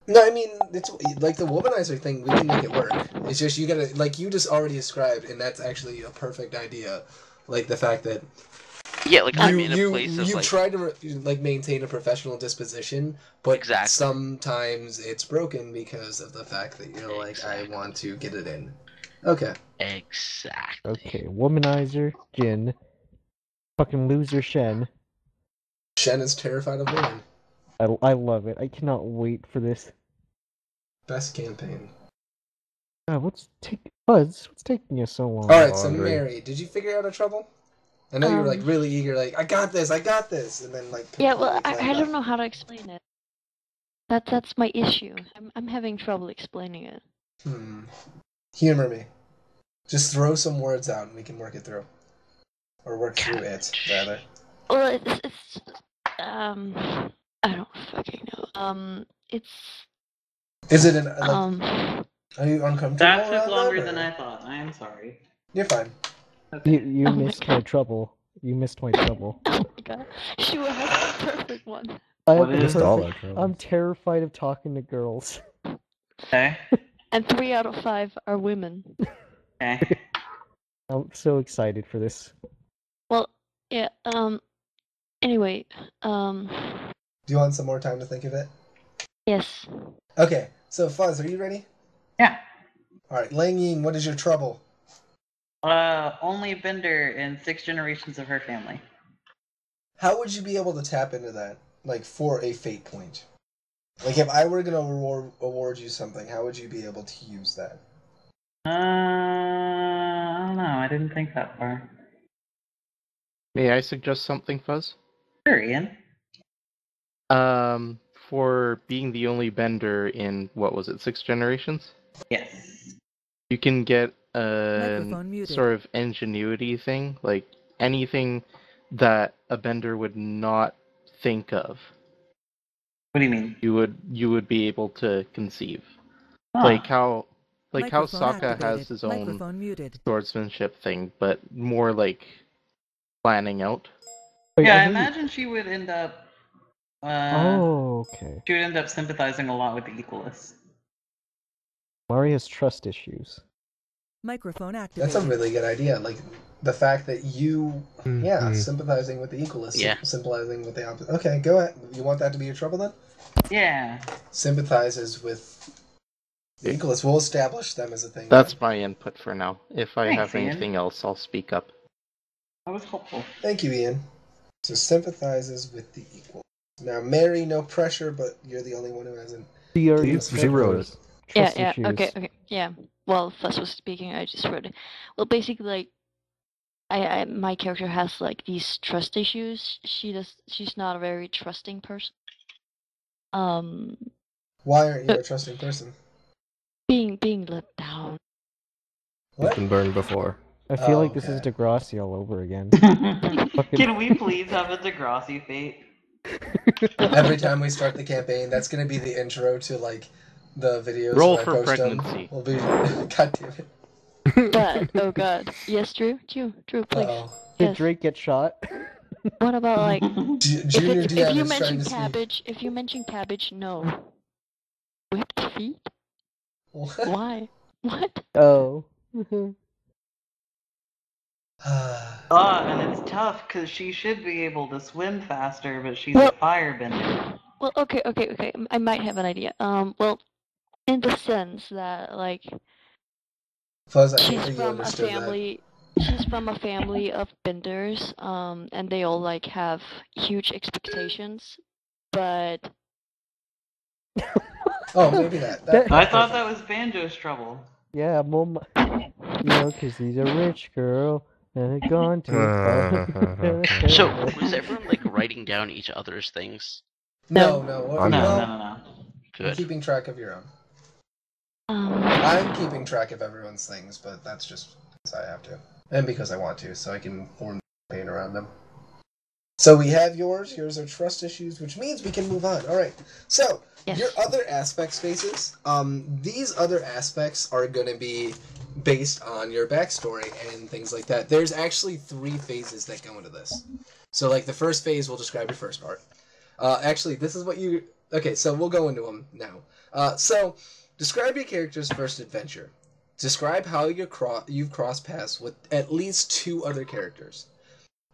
No, I mean, it's like the womanizer thing, we can make it work. It's just you gotta, like you just already described, and that's actually a perfect idea. Like the fact that Yeah, like I'm in a place of you like try to like maintain a professional disposition, but Exactly. sometimes it's broken because of the fact that you're like, I want to get it in. Okay. exactly. Okay, womanizer, Jin, fucking loser Shen. Shen is terrified of women. I love it. I cannot wait for this. Best campaign. Fuzz, what's taking you so long? Alright, so Laundry. Mary, did you figure out a trouble? I know you were like really eager, like, I got this, and then like Yeah, well, completely I flamed don't out. know how to explain it. That's my issue. I'm having trouble explaining it. Humor me. Just throw some words out and we can work it through. Or work through it, rather. Well, it's I don't fucking know. It's Is it like, are you uncomfortable That took around longer them, than or? I thought. I am sorry. You're fine. You Okay. Oh my missed my God. trouble. You missed my trouble. Oh my god, Shua has the perfect one. I have What the is- Missed all perfect. our troubles. I'm terrified of talking to girls. Okay. And 3 out of 5 are women. Okay. I'm so excited for this. Well, yeah. Anyway, Do you want some more time to think of it? yes. Okay, so Fuzz, are you ready? Yeah. Alright, Lanying, what is your trouble? Only bender in 6 generations of her family. How would you be able to tap into that, like, for a fate point? Like, if I were gonna award you something, how would you be able to use that? I don't know. I didn't think that far. May I suggest something, Fuzz? Sure, Ian. For being the only bender in, what was it, 6 generations? Yes. You can get a Microphone muted. sort of ingenuity thing, like anything that a bender would not think of, What do you mean? you would be able to conceive. Huh. Like how Microphone Sokka has activated. his own Microphone muted. swordsmanship thing, but more like planning out. Wait, Yeah, I heard you- imagine she would end up. Oh, okay. She would end up sympathizing a lot with the Equalists. Mari has trust issues. Microphone activated. That's a really good idea. Like, the fact that you, Mhm. sympathizing with the equalists, Yeah. sympathizing with the opposite. Okay, go ahead. You want that to be your trouble then? Yeah. Sympathizes with the equalists. We'll establish them as a thing. That's my input for now. If I Thanks, have Ian. anything else, I'll speak up. That was helpful. Thank you, Ian. So sympathizes with the equal. Now, Mary, no pressure, but you're the only one who hasn't. She already She said wrote hers. it. Yeah, Trust yeah. issues. Okay. Yeah. Well, Fuzz was speaking. I just wrote it. Well, basically, like, my character has like these trust issues. She's not a very trusting person. Why aren't you a trusting person? Being let down. He's What? been burned before. I feel Oh, like this is okay. Degrassi all over again. Can we please have a Degrassi fate? Every time we start the campaign, that's going to be the intro to, like, the videos Roll when I for post pregnancy. them. Will be, God damn it. God, oh God. Yes, Drew, please. Uh-oh. Did Yes. Drake get shot? What about like Junior if DM you is trying mention to speak. cabbage? If you mention cabbage, no. Whipped feet? Why? What? Oh. And it's tough because she should be able to swim faster, but she's Well- a firebender. Well, okay. I might have an idea. Well, in the sense that like Fuzz, I hate she's that you from a understood family. She's from a family of benders, and they all like have huge expectations, but that. Oh, maybe that. I thought that was Banjo's trouble. Yeah, mom. You know, 'cause he's a rich girl and had gone to. So was everyone like writing down each other's things? No. I'm No, well, no. you're Good. keeping track of your own. um, I'm keeping track of everyone's things, but that's just because I have to. And because I want to, so I can form the campaign around them. So we have yours. Yours are trust issues, which means we can move on. All right. So Yes. your other aspect spaces. These other aspects are going to be based on your backstory and things like that. There's actually 3 phases that go into this. So like the first phase will describe your first part. Actually, this is what you. Okay, so we'll go into them now. So describe your character's first adventure. Describe how you've crossed paths with at least 2 other characters.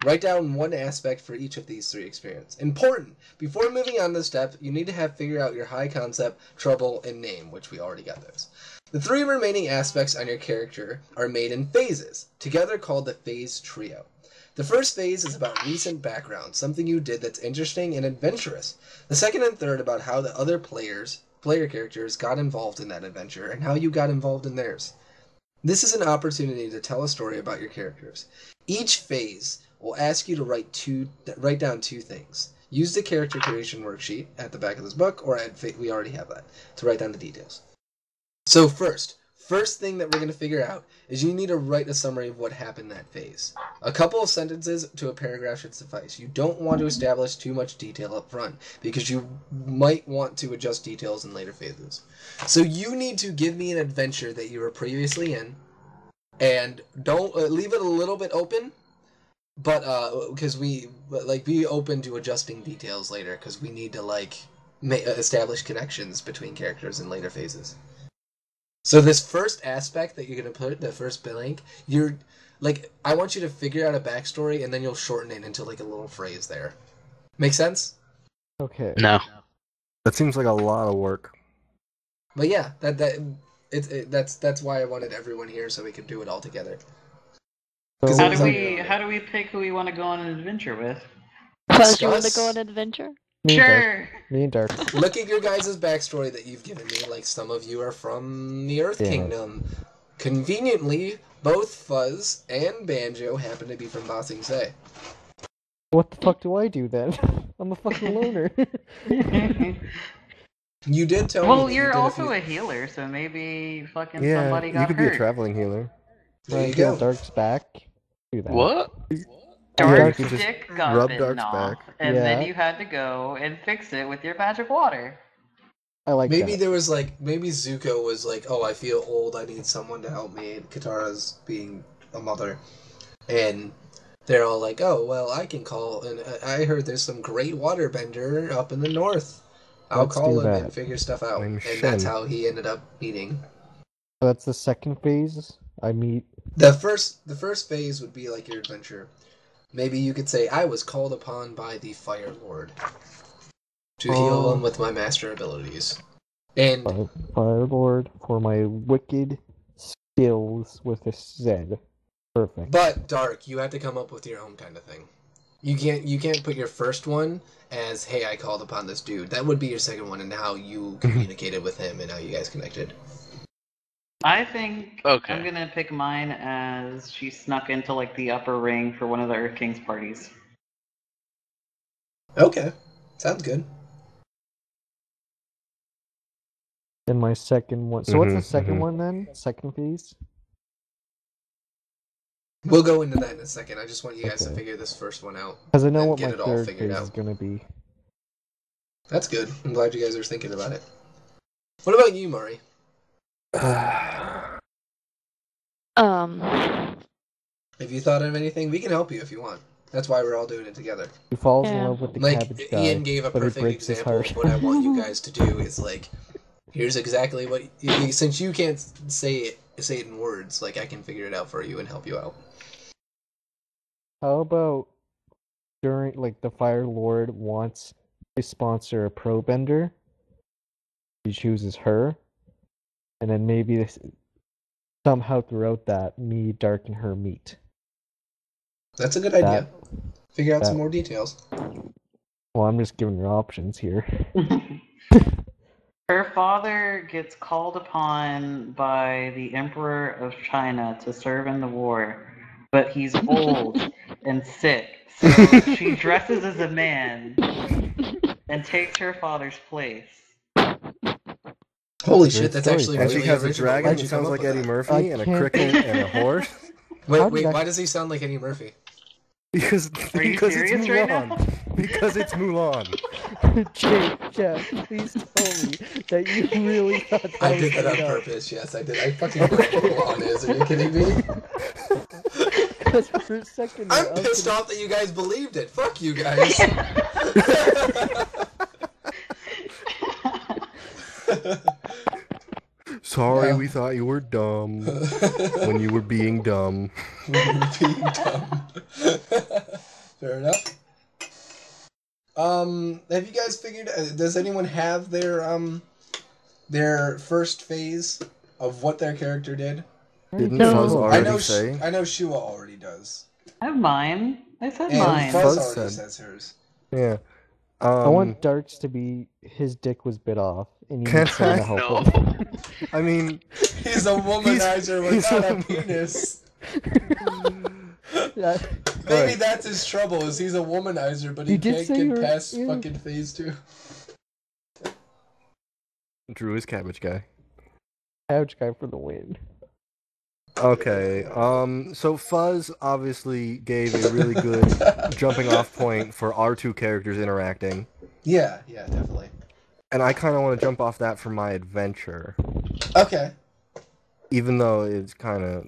Write down one aspect for each of these 3 experiences. Important! Before moving on to the step, you need to figure out your high concept, trouble, and name, which we already got those. The 3 remaining aspects on your character are made in phases, together called the phase trio. The first phase is about recent background, something you did that's interesting and adventurous. The second and third about how the other player characters got involved in that adventure and how you got involved in theirs. This is an opportunity to tell a story about your characters. Each phase will ask you to write down 2 things. Use the character creation worksheet at the back of this book, or we already have that, to write down the details. So first thing that we're going to figure out is you need to write a summary of what happened that phase. A couple of sentences to a paragraph should suffice. You don't want to establish too much detail up front, because you might want to adjust details in later phases. So you need to give me an adventure that you were previously in, and don't leave it a little bit open, but because be open to adjusting details later, because we need to establish connections between characters in later phases. So this first aspect that you're going to put, the first blank, I want you to figure out a backstory, and then you'll shorten it into a little phrase there. Make sense? Okay. No. That seems like a lot of work. But yeah, that's why I wanted everyone here, so we could do it all together. So, How do we pick who we want to go on an adventure with? Fuzz, you want to go on an adventure? me and Dark. Sure. Me and Dark. Look at your guys' backstory that you've given me. Like, some of you are from the Earth Kingdom. Conveniently, both Fuzz and Banjo happen to be from Ba Sing Se. What the fuck do I do then? I'm a fucking loner. You did tell me. Well, that you're you did also a healer, so maybe fucking Yeah, somebody got you could hurt. be a traveling healer. There you Heal go. Dark's back. Do that. What? Dark's you could just dick got rub bitten Dark's off, back. and then Yeah. you had to go and fix it with your magic water. I like Maybe that. there was maybe Zuko was like, oh, I feel old, I need someone to help me, and Katara's being a mother. And they're all like, oh, well, I can call, and I heard there's some great waterbender up in the north. I'll Let's call do him that. and figure stuff out. Named And that's Shen. how he ended up meeting. So that's the second phase. I meet. The first phase would be your adventure. Maybe you could say, I was called upon by the Fire Lord to heal him with my master abilities. And Fire Lord for my wicked skills with a Z. Perfect. but Dark, you have to come up with your own kind of thing. You can't put your first one as, hey, I called upon this dude. That would be your second one, and how you communicated with him and how you guys connected. I think Okay. I'm gonna pick mine as she snuck into the upper ring for one of the Earth King's parties. Okay, sounds good. And my second one. So what's the second one then? Second phase? We'll go into that in a second. I just want you guys to Okay. figure this first one out. Because I know and what get my it all third figured phase out. is gonna be. That's good. I'm glad you guys are thinking about it. What about you, Mari? Have you thought of anything? We can help you if you want. That's why we're all doing it together. He falls in Yeah. love with the Like, cabbage guy. Ian gave a but it perfect breaks his example heart. of what I want you guys to do. Is here's exactly what. Since you can't say it in words, I can figure it out for you and help you out. How about during the Fire Lord wants to sponsor a pro bender? He chooses her, and then maybe somehow throughout that, me, Dark, and her meet. That's a good idea. Figure out some more details. Well, I'm just giving her options here. Her father gets called upon by the Emperor of China to serve in the war, but he's old and sick, so she dresses as a man and takes her father's place. Holy Great shit, that's story, actually And really she has a original. dragon Where'd that you come sounds up like with Eddie that? Murphy, I and a can't cricket, think- and a horse. How Wait, did I- why does he sound like Eddie Murphy? Because Are you it's serious right now? Mulan. Because it's Mulan. Jeff, please tell me that you really thought that I was did that on made up. purpose, yes, I did. I fucking know what Mulan is, are you kidding me? Because for a second there, I'm I was pissed gonna- off that you guys believed it. Fuck you guys. Sorry, Yeah. we thought you were dumb when you were being dumb. When you were being dumb. Fair enough. Have you guys figured? Does anyone have their first phase of what their character did? Didn't No. Fuzz I already know. say? I know. Shua already does. I have mine. I said And mine. Fuzz Fuzz already said. says hers. Yeah. I want Dark's to be his dick was bit off, and you Can need someone to I- help No. him. I mean, He's a womanizer he's without a a penis. Yeah. Maybe Alright. that's his trouble. Is he's a womanizer, but he You did can't say get you were- past you- fucking phase 2. Drew is Cabbage Guy. Couch guy for the win. Okay. So Fuzz obviously gave a really good jumping off point for our two characters interacting, Yeah, definitely. and I kind of want to jump off that for my adventure, Okay. even though it's kind of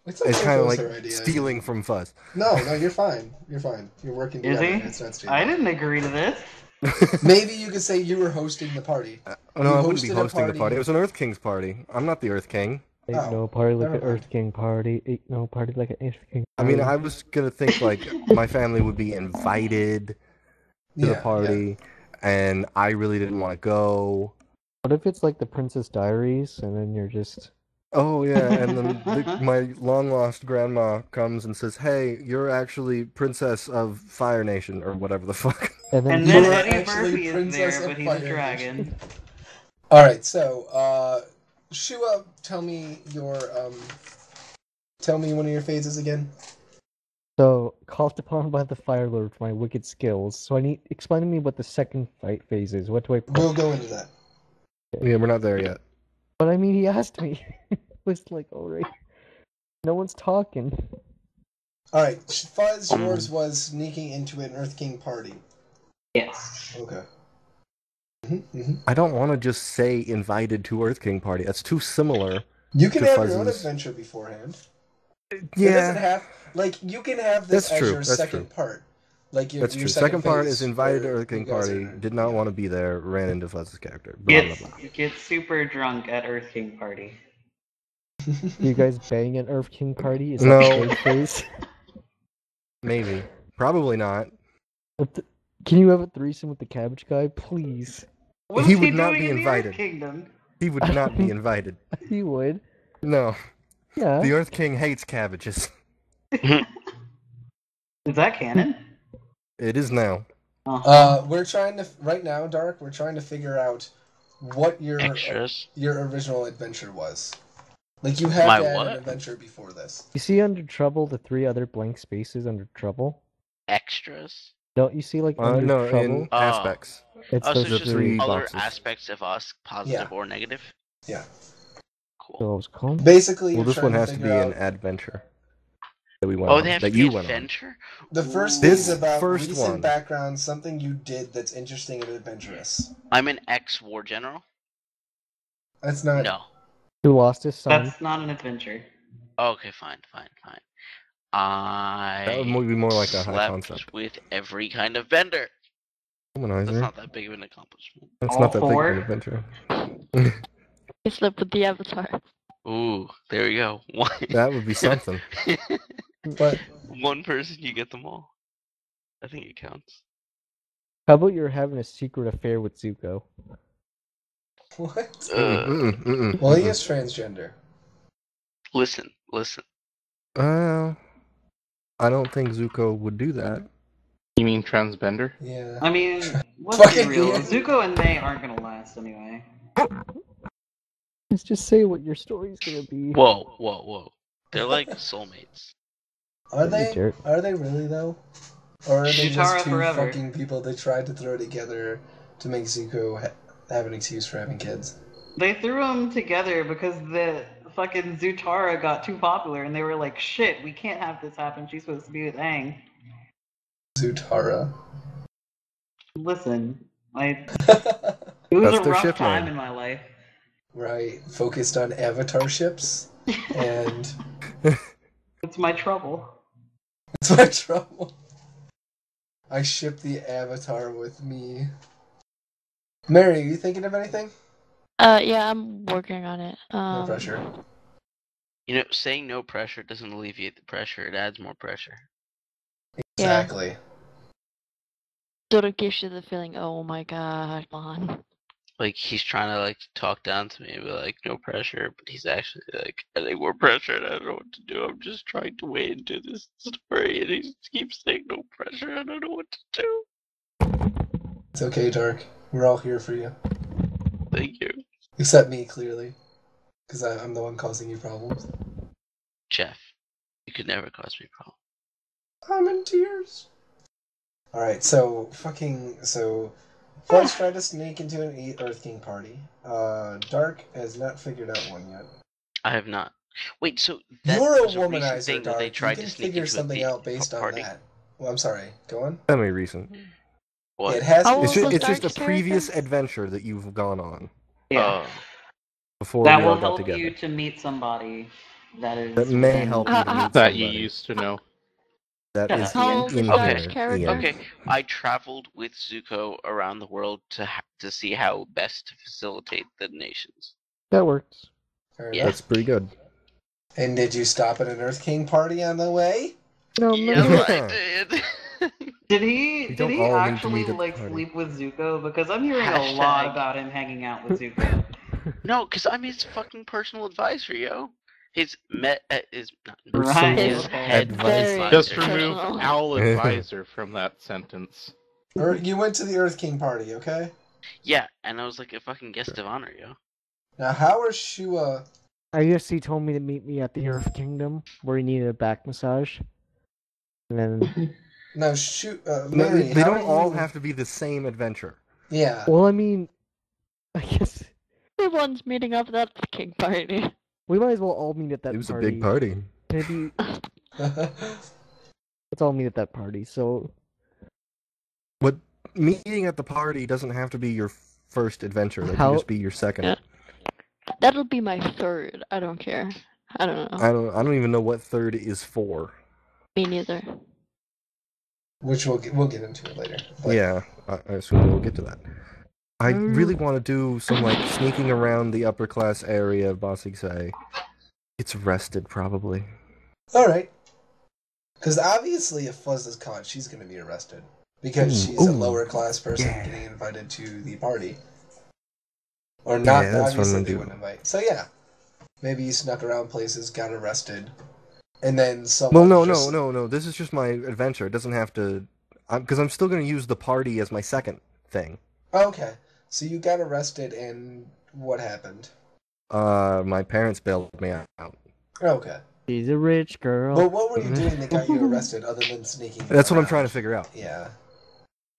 It's like her idea. stealing from Fuzz. No, you're fine. You're fine. You're working Is together. he? It's not stealing. I didn't agree to this. Maybe you could say you were hosting the party. No, You I wouldn't be hosted a hosting the party. party. It was an Earth King's party. I'm not the Earth King. Ain't Oh, no party like never an mind. Earth King party. Ain't no party like an Earth King I mean, party. I was gonna think like my family would be invited to the party, and I really didn't want to go. What if it's like the Princess Diaries, and then you're just... Oh yeah, and then my long lost grandma comes and says, "Hey, you're actually Princess of Fire Nation or whatever the fuck." And then, And You then are Eddie actually Murphy is Princess there, of but he's a Fire dragon. Alright, so, Shua, tell me one of your phases again. So, called upon by the Fire Lord for my wicked skills. So explain to me what the second fight phase is. What do I put? We'll go into that. Yeah, we're not there yet. But I mean, he asked me. It was like, alright. No one's talking. Alright, Fuzz, yours was sneaking into an Earth King party. Yes. Okay. I don't want to just say invited to Earth King party. That's too similar. You can To have your own Fuzz's- adventure beforehand. It doesn't Yeah, have, like, you can have this That's as true, your that's second true. part. Like your, that's your true. Second part phase is invited to where Earth King you guys party. are- Did not yeah. want to be there. Ran into Fuzz's character. Blah blah blah. Gets super drunk at Earth King party. You guys bang an Earth King party? Is No. that the third phase? Maybe. Probably not. Can you have a threesome with the Cabbage Guy, please? What He is would not doing be in invited. The Earth Kingdom? He would not be invited. He would. No. Yeah. The Earth King hates cabbages. Is that canon? It is now. We're trying to, right now, Dark, we're trying to figure out what your Extras. original adventure was. Like, you had My to have what? an adventure before this. You see under trouble the 3 other blank spaces under trouble? Extras. Don't you see like under No, trouble? in Oh. aspects. It's Oh, so those it's just three other boxes. aspects of us, positive Yeah. or negative? Yeah. Cool. So it was called. Basically, Well, you're this trying one has to figure be out an adventure that we went Oh, on. they have that to you be went on. adventure? the first This thing about first recent one. background, something you did that's interesting and adventurous. I'm an ex-war general? That's not. No. Who lost his son? That's not an adventure. Okay, fine. That would I be more like a high slept concept. with every kind of vendor. That's Womanizer. not that big of an accomplishment. That's All not that big four? of an adventure. I slept with the Avatar. Ooh, there you go. One, That would be something. But one person, you get them all. I think it counts. How about you're having a secret affair with Zuko? what? Mm-mm. Well, he is transgender. Listen. I don't think Zuko would do that. You mean transbender? Yeah. I mean, let's Fucking be real. Ian. Zuko and May aren't gonna last anyway. Let's just say what your story's gonna be. Whoa. They're like soulmates. Are You they? jerk. Are they really though? Or are they Chitara just two forever. fucking people they tried to throw together to make Zuko have an excuse for having kids? They threw them together because the fucking Zutara got too popular, and they were like, "Shit, we can't have this happen. She's supposed to be with Aang." Zutara. Listen, it was That's a their rough ship time name. in my life. Right, focused on Avatar ships, and It's my trouble. it's my trouble. I ship the Avatar with me. Mary, are you thinking of anything? Yeah, I'm working on it. No pressure. You know, saying no pressure doesn't alleviate the pressure; it adds more pressure. Yeah. Exactly. Sort of gives you the feeling, oh my god, come on. Like he's trying to like talk down to me and be like, no pressure, but he's actually like adding more pressure, and I don't know what to do. I'm just trying to wade into this story, and he just keeps saying no pressure. I don't know what to do. It's okay, Dark. We're all here for you. Thank you, Except me, clearly. Because I'm the one causing you problems. Jeff. You could never cause me problems. I'm in tears. Alright, so Fuzz tried to sneak into an Earth King party. Dark has not figured out one yet. I have not. Wait, so that You're a was a recent womanizer, thing that they Dark. You tried can to sneak figure into something a out based on party? that. Well, I'm sorry. Go on. Semi-recent. What? It has How to be old was It's just a Dark's previous character? adventure that you've gone on Yeah, before that we will all got help together. you to meet somebody that is That may within- help you to meet That you somebody. used to know. That Shut is up, How Ian. old is in Dark's here, character? Ian. Okay, I traveled with Zuko around the world to see how best to facilitate the nations. That works. Fair Yeah. enough. That's pretty good. And did you stop at an Earth King party on the way? No, Yes, no. I did. Did he We don't did he all need to actually meet at the like party. sleep with Zuko? Because I'm hearing a lot Hashtag. about him hanging out with Zuko. No, because I'm his fucking personal advisor, yo. His not Right. his Okay. head Very advisor. Just remove personal. Al advisor from that sentence. You went to the Earth King party, okay? Yeah, and I was like a fucking guest of honor, yo. Now, how are Shua... I guess he told me to meet me at the Earth Kingdom, where he needed a back massage. And then... Now, No, Mary, they how don't are all you... have to be the same adventure. Yeah. Well, I mean... I guess... Everyone's meeting up at the king party. We might as well all meet at that It was party. a big party. Maybe... Let's all meet at that party, so... But meeting at the party doesn't have to be your first adventure. That How- can just be your second. Yeah. That'll be my third. I don't care. I don't know. I don't even know what third is for. Me neither. Which we'll get into it later. But Yeah, I assume we'll get to that. I really want to do some like sneaking around the upper class area of Bossing Say. It's arrested probably. Alright. Because obviously if Fuzz is caught, she's going to be arrested. Because she's a lower class person getting invited to the party. Or not, Yeah, that's what obviously I'm they gonna do. wouldn't invite. So yeah. Maybe you snuck around places, got arrested, and then Well, someone no. This is just my adventure. It doesn't have to... Because I'm still going to use the party as my second thing. Okay. So you got arrested, and what happened? My parents bailed me out. Okay. She's a rich girl. Well, what were you doing that got you arrested other than sneaking That's what I'm around? trying to figure out. Yeah.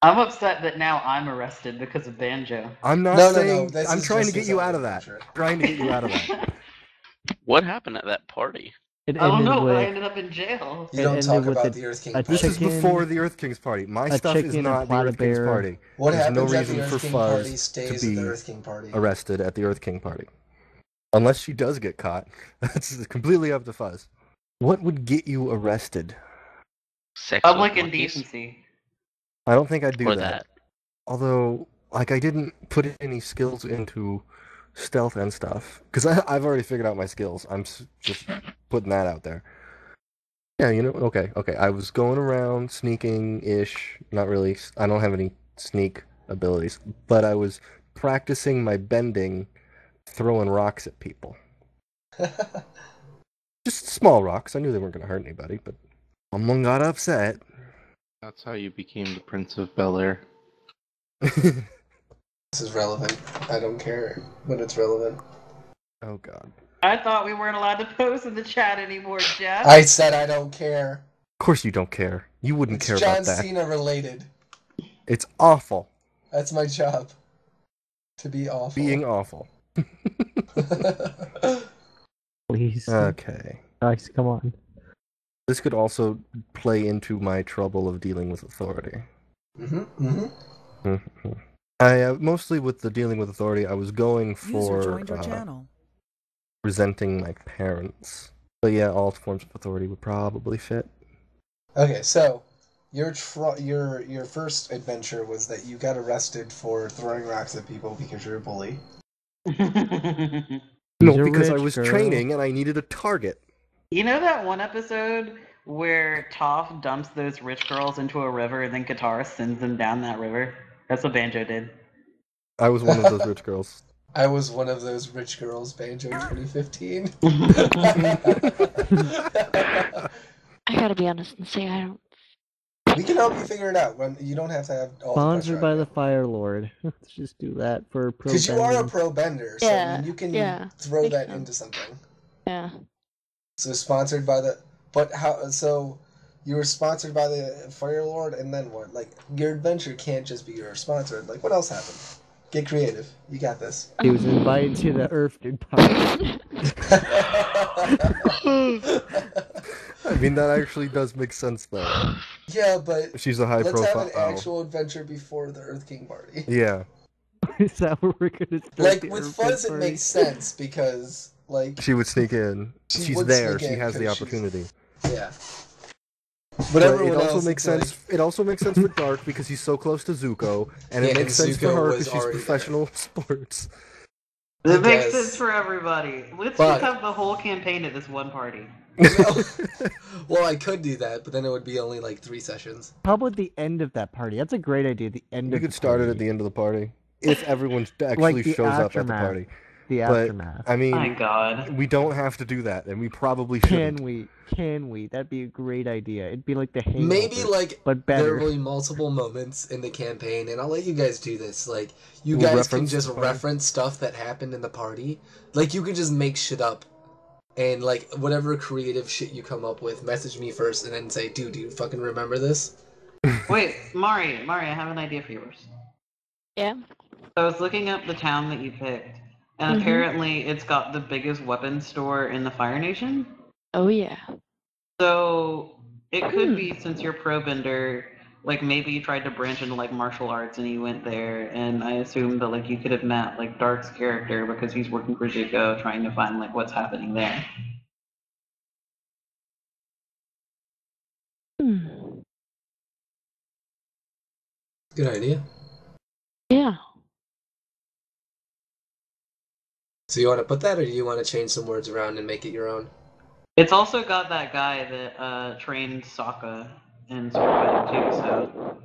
I'm upset that now I'm arrested because of Banjo. I'm not No, saying... this I'm is trying to just get his you own out of that. adventure. Trying to get you out of that. What happened at that party? It I don't ended know, but I with ended up in jail. You It don't ended talk with about a- the Earth King a party. This is chicken- before the Earth King's party. My a stuff is chicken, a not the plot Earth of King's bear. party. What There's happens no at the reason for Earth King party Fuzz stays to at the be Earth King party. arrested at the Earth King party. Unless she does get caught. That's completely up to Fuzz. What would get you arrested? Sex Public with monkeys? indecency. I don't think I'd do Or that. Although, like, I didn't put any skills into stealth and stuff. Because I've already figured out my skills. I'm just putting that out there. Yeah, okay. I was going around sneaking-ish. Not really. I don't have any sneak abilities. But I was practicing my bending, throwing rocks at people. Just small rocks. I knew they weren't going to hurt anybody, but someone got upset. That's how you became the Prince of Bel-Air. This is relevant. I don't care, but it's relevant. Oh, God. I thought we weren't allowed to post in the chat anymore, Jeff. I said I don't care. Of course you don't care. You wouldn't It's care John about that. Cena related. It's awful. That's my job. To be awful. Being awful. Well, Guys. Okay. Guys, come on. This could also play into my trouble of dealing with authority. I mostly with the dealing with authority, I was going User for joined your channel. resenting my parents. But yeah, all forms of authority would probably fit. Okay, so your first adventure was that you got arrested for throwing rocks at people because you're a bully. No, You're because I rich, was girl. training and I needed a target. You know that one episode where Toph dumps those rich girls into a river and then Katara sends them down that river? That's what Banjo did. I was one of those rich girls. I was one of those rich girls, Banjo 2015. I gotta be honest and say I don't. We can help you figure it out. You don't have to have all Sponsored the by pressure the Fire Lord. Let's just do that for pro. because you are a bending. pro bender, so I mean, you can throw makes that sense. into something. Yeah. So sponsored by the, but how? So you were sponsored by the Fire Lord, and then what? Like your adventure can't just be your sponsored. Like what else happened? Get creative. You got this. He was invited to the Earth party. I mean, that actually does make sense, though. Yeah, but She's a high let's profile. have an actual adventure before the Earth King party. Yeah. Is that where we're gonna start? Like the with Earth Fuzz, it party? makes sense because like She would sneak in. She She's would there. sneak She in has the 'cause she's- opportunity. yeah. But But everyone it also else, makes it's sense. It also makes sense for Dark because he's so close to Zuko, and it Yeah, makes and sense for Zuko her was because she's already professional sports. I It makes guess. sense for everybody. Let's But- just have the whole campaign at this one party. Well, I could do that, but then it would be only like 3 sessions. How about the end of that party? That's a great idea. The end You of could the start it party. at the end of the party if everyone actually the shows up at the aftermath. party. The But aftermath. I mean, My God. we don't have to do that, and we probably shouldn't. Can we? Can we? That'd be a great idea. It'd be like the Hangover. Maybe like but there better. will be multiple moments in the campaign, and I'll let you guys do this. Like you We'll guys can reference just the party. reference stuff that happened in the party. Like you could just make shit up, and like whatever creative shit you come up with, message me first, and then say, "Dude, do you fucking remember this?" Wait, Mari, I have an idea for yours. Yeah. I was looking up the town that you picked, and apparently it's got the biggest weapons store in the Fire Nation. Oh yeah. So it could be, since you're pro bender, like maybe you tried to branch into like martial arts and you went there, and I assume that like you could have met like Dark's character because he's working for Zuko trying to find like what's happening there. Good idea. Yeah. So you want to put that, or do you want to change some words around and make it your own? It's also got that guy that trained Sokka in swordfighting too, so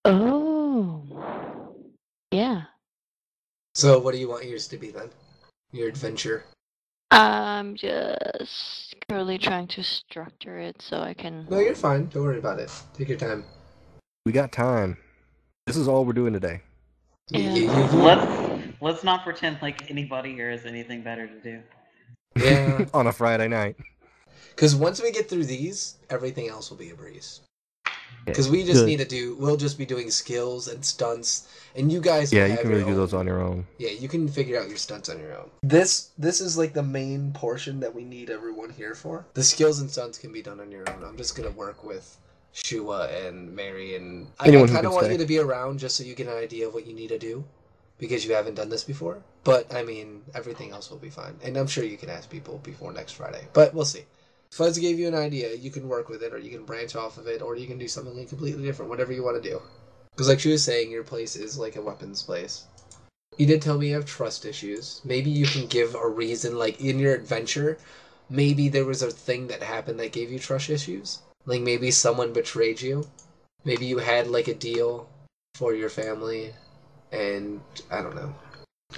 Oh. Yeah. So what do you want yours to be then? Your adventure. I'm just currently trying to structure it so I can. No, you're fine. Don't worry about it. Take your time. We got time. This is all we're doing today. Yeah. let's not pretend like anybody here has anything better to do. Yeah. On a Friday night. Because once we get through these, everything else will be a breeze. Because we just need to do, we'll just be doing skills and stunts, and you guys will Yeah, you have can your really do own- those on your own. Yeah, you can figure out your stunts on your own. This is like the main portion that we need everyone here for. The skills and stunts can be done on your own. I'm just going to work with Shua and Mary, and I Anyone who kind of can want stay. you to be around just so you get an idea of what you need to do, because you haven't done this before. But, I mean, everything else will be fine. And I'm sure you can ask people before next Friday. But we'll see. Fuzz gave you an idea. You can work with it, or you can branch off of it, or you can do something completely different, whatever you want to do. Because like she was saying, your place is like a weapons place. You did tell me you have trust issues. Maybe you can give a reason, like in your adventure, maybe there was a thing that happened that gave you trust issues. Like maybe someone betrayed you. Maybe you had like a deal for your family, and I don't know.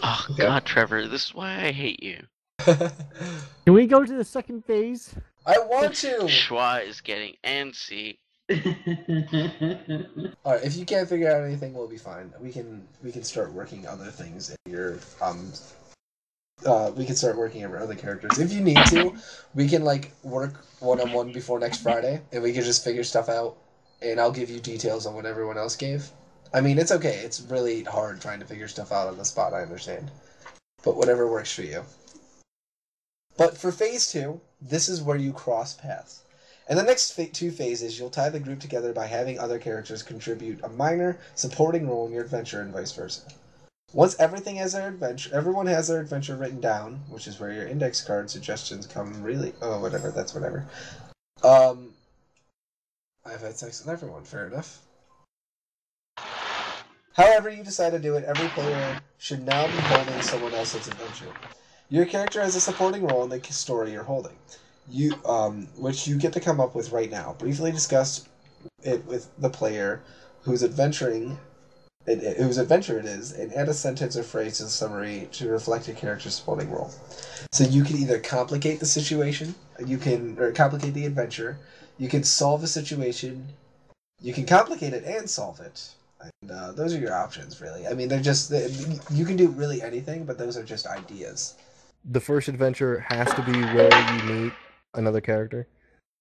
Oh Okay. God, Trevor, this is why I hate you. Can we go to the second phase? I want to! Shua is getting antsy. Alright, if you can't figure out anything, we'll be fine. We can start working other things in your we can start working over other characters. If you need to, we can like work one-on-one before next Friday, and we can just figure stuff out, and I'll give you details on what everyone else gave. I mean, it's okay. It's really hard trying to figure stuff out on the spot, I understand. But whatever works for you. But for phase 2, this is where you cross paths. In the next 2 phases, you'll tie the group together by having other characters contribute a minor supporting role in your adventure and vice versa. Once everyone has their adventure written down, which is where your index card suggestions come really... Oh, whatever, that's whatever. I've had sex with everyone, fair enough. However you decide to do it, every player should now be holding someone else's adventure. Your character has a supporting role in the story you're holding, which you get to come up with right now. Briefly discuss it with the player whose adventure it is, and add a sentence or phrase in summary to reflect your character's supporting role. So you can either complicate the situation, or complicate the adventure, you can solve a situation, you can complicate it and solve it. And those are your options, really. I mean, you can do really anything, but those are just ideas. The first adventure has to be where you meet another character.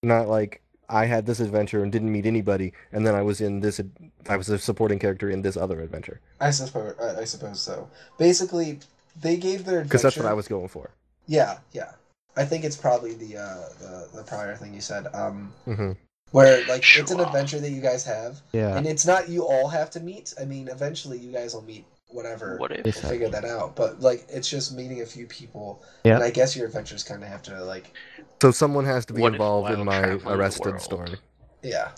Not like, I had this adventure and didn't meet anybody, and then I was a supporting character in this other adventure. I suppose so. Basically, they gave their adventure... Because that's what I was going for. Yeah. I think it's probably the prior thing you said. Where, like, it's an adventure that you guys have. Yeah. And it's not you all have to meet. I mean, eventually you guys will meet whatever. What if? We'll figure that out. But, like, it's just meeting a few people. Yeah. And I guess your adventures kind of have to, like... So someone has to be What if involved in while my traveling the Arrested world, story. Yeah.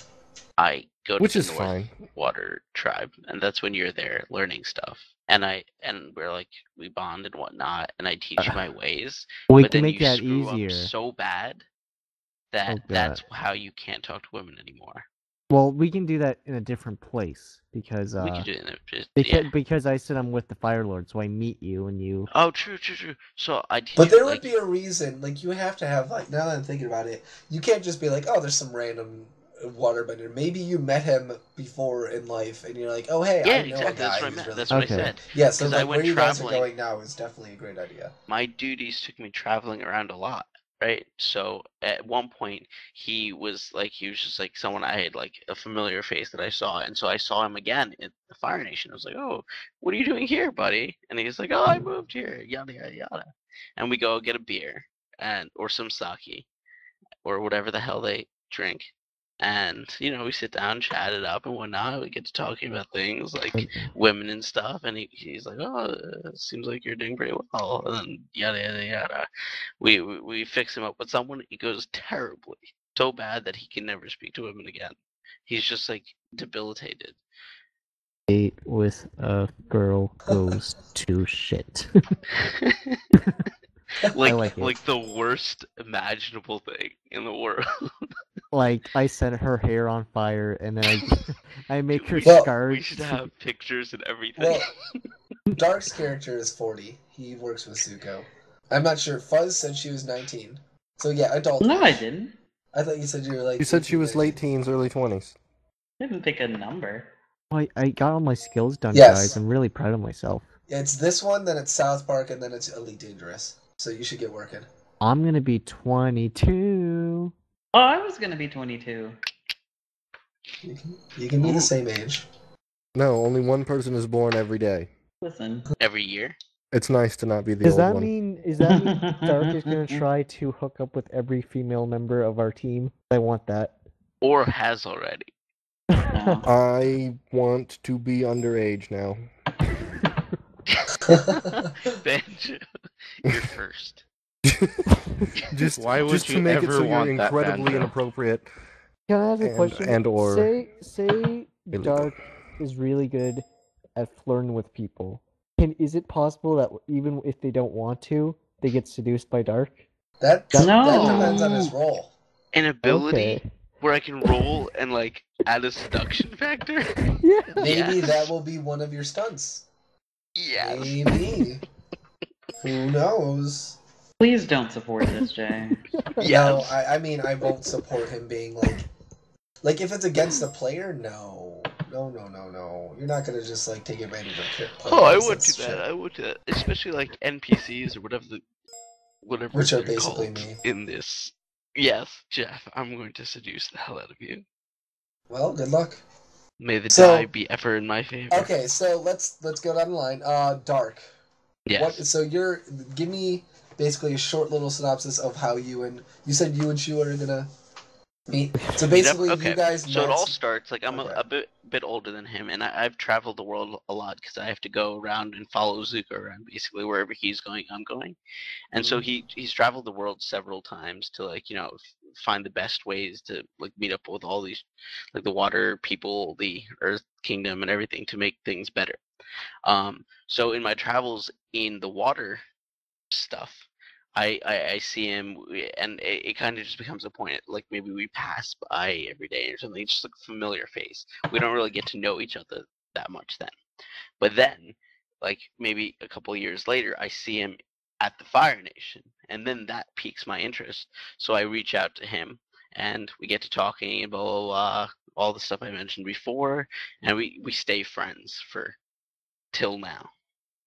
I go to Which the is North fine. Water tribe, and that's when you're there learning stuff. And we're like, we bond and whatnot, and I teach you my ways. We But can then make you that screw easier. up so bad that Oh, God. that's how you can't talk to women anymore. Well, we can do that in a different place because We could do it in a, because I said I'm with the Fire Lord, so I meet you and you. Oh, true. So I teach But you, there like, would be a reason. Like, you have to have, like, now that I'm thinking about it, you can't just be like, oh, there's some random waterbender. Maybe you met him before in life, and you're like, oh, hey, yeah, I know exactly. a guy That's what I who's meant. really That's what Okay. I said. Yeah, so 'Cause I like, went where you guys are traveling. going now is definitely a great idea. My duties took me traveling around a lot, right? So at one point he was just like someone I had, like, a familiar face that I saw, and so I saw him again in the Fire Nation. I was like, oh, what are you doing here, buddy? And he's like, oh, I moved here, yada yada yada. And we go get a beer or some sake or whatever the hell they drink. And, we sit down, chat it up and whatnot. We get to talking about things like women and stuff. And he's like, oh, it seems like you're doing pretty well. And then yada, yada, yada. We fix him up with someone. He goes terribly. So bad that he can never speak to women again. He's just, like, debilitated. Date with a girl goes to shit. like like it. the worst imaginable thing in the world. Like, I set her hair on fire, and then I make her Well, scarred. We should have pictures and everything. Well, Dark's character is 40. He works with Zuko. I'm not sure. Fuzz said she was 19. So yeah, adult. No, I didn't. I thought you said you were like... You said she was 19. late teens, early 20s. I didn't pick a number. I got all my skills done, Yes. guys. I'm really proud of myself. Yeah, it's this one, then it's South Park, and then it's Elite Dangerous. So you should get working. I'm gonna be 22. Oh, I was gonna be 22. You can be the same age. No, only one person is born every day. Listen. Every year. It's nice to not be the Does old that one. mean Dark is gonna try to hook up with every female member of our team? I want that. Or has already. No. I want to be underage now. Banjo, you're first. just Why would just you to make it ever so you're want that, incredibly Banjo? inappropriate. Can I ask a And- question? and/or say illegal. Dark is really good at flirting with people. Is it possible that even if they don't want to, they get seduced by Dark? That No. depends on his role. An ability Okay. where I can roll and, like, add a seduction factor? Yeah. Maybe Yes. that will be one of your stunts. Yes. Maybe. Who knows? Please don't support this, Jay. No, Yes. I mean, I won't support him being like if it's against the player, no. No. You're not gonna just, like, take advantage of it. Oh, I would do that. I would do that. Especially, like, NPCs or whatever Which are they're basically called me. in this. Yes, Jeff, I'm going to seduce the hell out of you. Well, good luck. May the So- die be ever in my favor. Okay, so let's go down the line. Dark. Yes. So give me basically a short little synopsis of how you said you and Shua are gonna meet. So Meet up? basically, Okay. you guys So it met. all starts like I'm Okay. a bit older than him, and I've traveled the world a lot because I have to go around and follow Zuko around basically wherever he's going, I'm going. And so he's traveled the world several times to like find the best ways to like meet up with all these like the water people, the Earth Kingdom, and everything to make things better. So in my travels in the water stuff, I see him, and it kind of just becomes a point. Like maybe we pass by every day or something. It's just like a familiar face. We don't really get to know each other that much then. But then, like maybe a couple of years later, I see him at the Fire Nation, and then that piques my interest. So I reach out to him, and we get to talking and blah blah blah, all the stuff I mentioned before, and we stay friends for till now,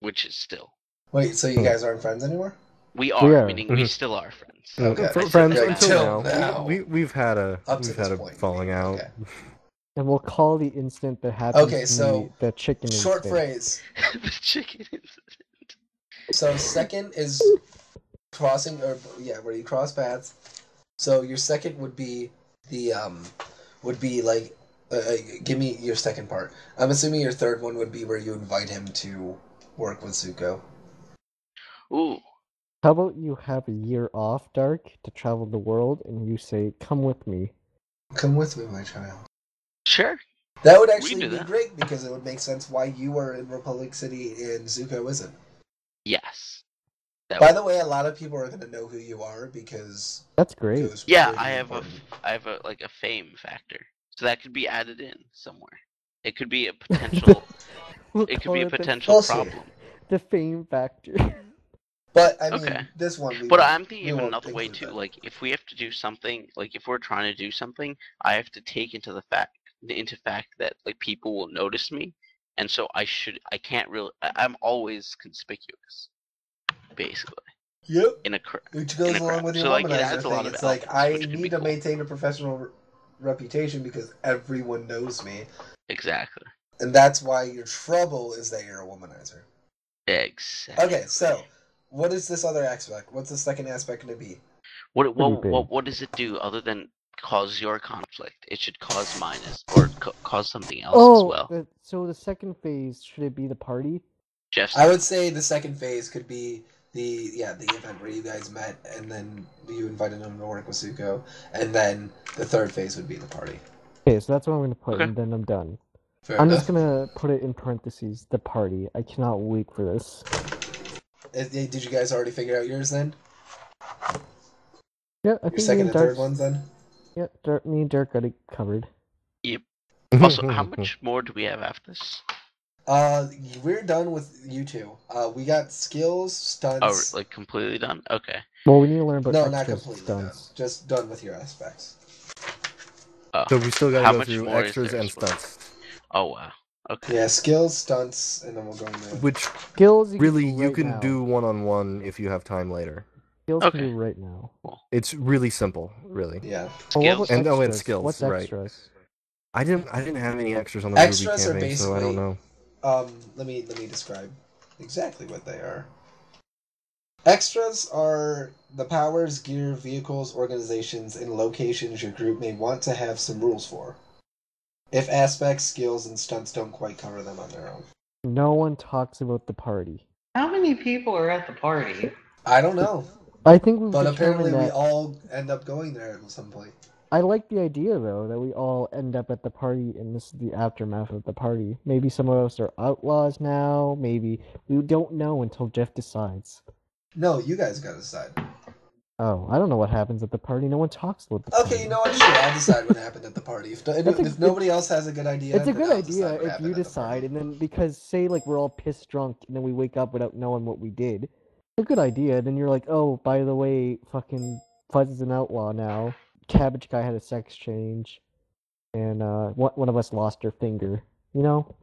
which is still. Wait, so you guys aren't friends anymore? We are, are. meaning we still are friends. Okay. I said Friends that until Till now. now. We've had a Up to we've this had a point, falling out. okay. And we'll call the instant that happens Okay, to so me the chicken short instant. phrase. the chicken incident. So second is crossing, or where you cross paths. So your second would be the like, give me your second part. I'm assuming your third one would be where you invite him to work with Zuko. Ooh. How about you have a year off, Dark, to travel the world, and you say, "Come with me." Come with me, my child. Sure. That would We actually can do be that. great because it would make sense why you are in Republic City and Zuko isn't. Yes. By the way, a lot of people are going to know who you are because That's great. Zuko's Yeah, pretty I have important. like a fame factor, so that could be added in somewhere. It could be a potential. We'll It could call be a it potential We'll see. problem. the fame factor. But I mean, Okay. this one we But won't, I'm thinking we of won't another way include too. that. Like if we have to do something, like if we're trying to do something, I have to take into fact that like people will notice me, and so I can't really. I'm always conspicuous, basically. Yep. In a crowd. Which goes along with your So like it womanizer adds a lot thing. of It's like, elements, I which could be need to cool. maintain a professional reputation because everyone knows me. Exactly. And that's why your trouble is that you're a womanizer. Exactly. Okay, so what is this other aspect? What's the second aspect going to be? What does it do other than cause your conflict? It should cause mine or cause something else as well. So the second phase, should it be the party? Jeff's I would say the second phase could be the event where you guys met and then you invited him to work with Zuko, and then the third phase would be the party. Okay, so that's what I'm going to put, Okay. and then I'm done. Fair I'm enough. just going to put it in parentheses, the party. I cannot wait for this. Did you guys already figure out yours then? Yeah, I Your think me second and and third Dark's- ones then? Yeah, me and Dark got it covered. Yep. Also, how much more do we have after this? We're done with you two. We got skills, stunts. Oh, like completely done? Okay. Well, we need to learn about No, not extras completely stunts. done. Just done with your aspects. Oh. So we still gotta How go much through more is extras there and as well? stunts. Oh wow. Okay. Yeah, skills, stunts, and then we'll go into... Which Skills, really can do you right can now. do one-on-one if you have time later. Skills Okay. can do right now. It's really simple, really. Yeah. Oh, what Skills? about And extras? skills, What's right. extras? I didn't have any extras on the Extras Ruby are campaign, so I don't basically... know. Let me describe exactly what they are. Extras are the powers, gear, vehicles, organizations, and locations your group may want to have some rules for. If aspects, skills, and stunts don't quite cover them on their own. No one talks about the party. How many people are at the party? I don't know. I think we've But determined apparently we that... all end up going there at some point. I like the idea, though, that we all end up at the party, and this is the aftermath of the party. Maybe some of us are outlaws now, maybe... We don't know until Jeff decides. No, you guys gotta decide. Oh, I don't know what happens at the party. No one talks about the party. Okay, you know what? Sure, I'll decide what happened at the party. If nobody else has a good idea, It's a then good I'll idea decide what if happened you at the decide, party. and then, because, say, like, we're all pissed drunk, and then we wake up without knowing what we did. It's a good idea, then you're like, oh, by the way, fucking Fuzz is an outlaw now. Cabbage Guy had a sex change, and one of us lost her finger, you know?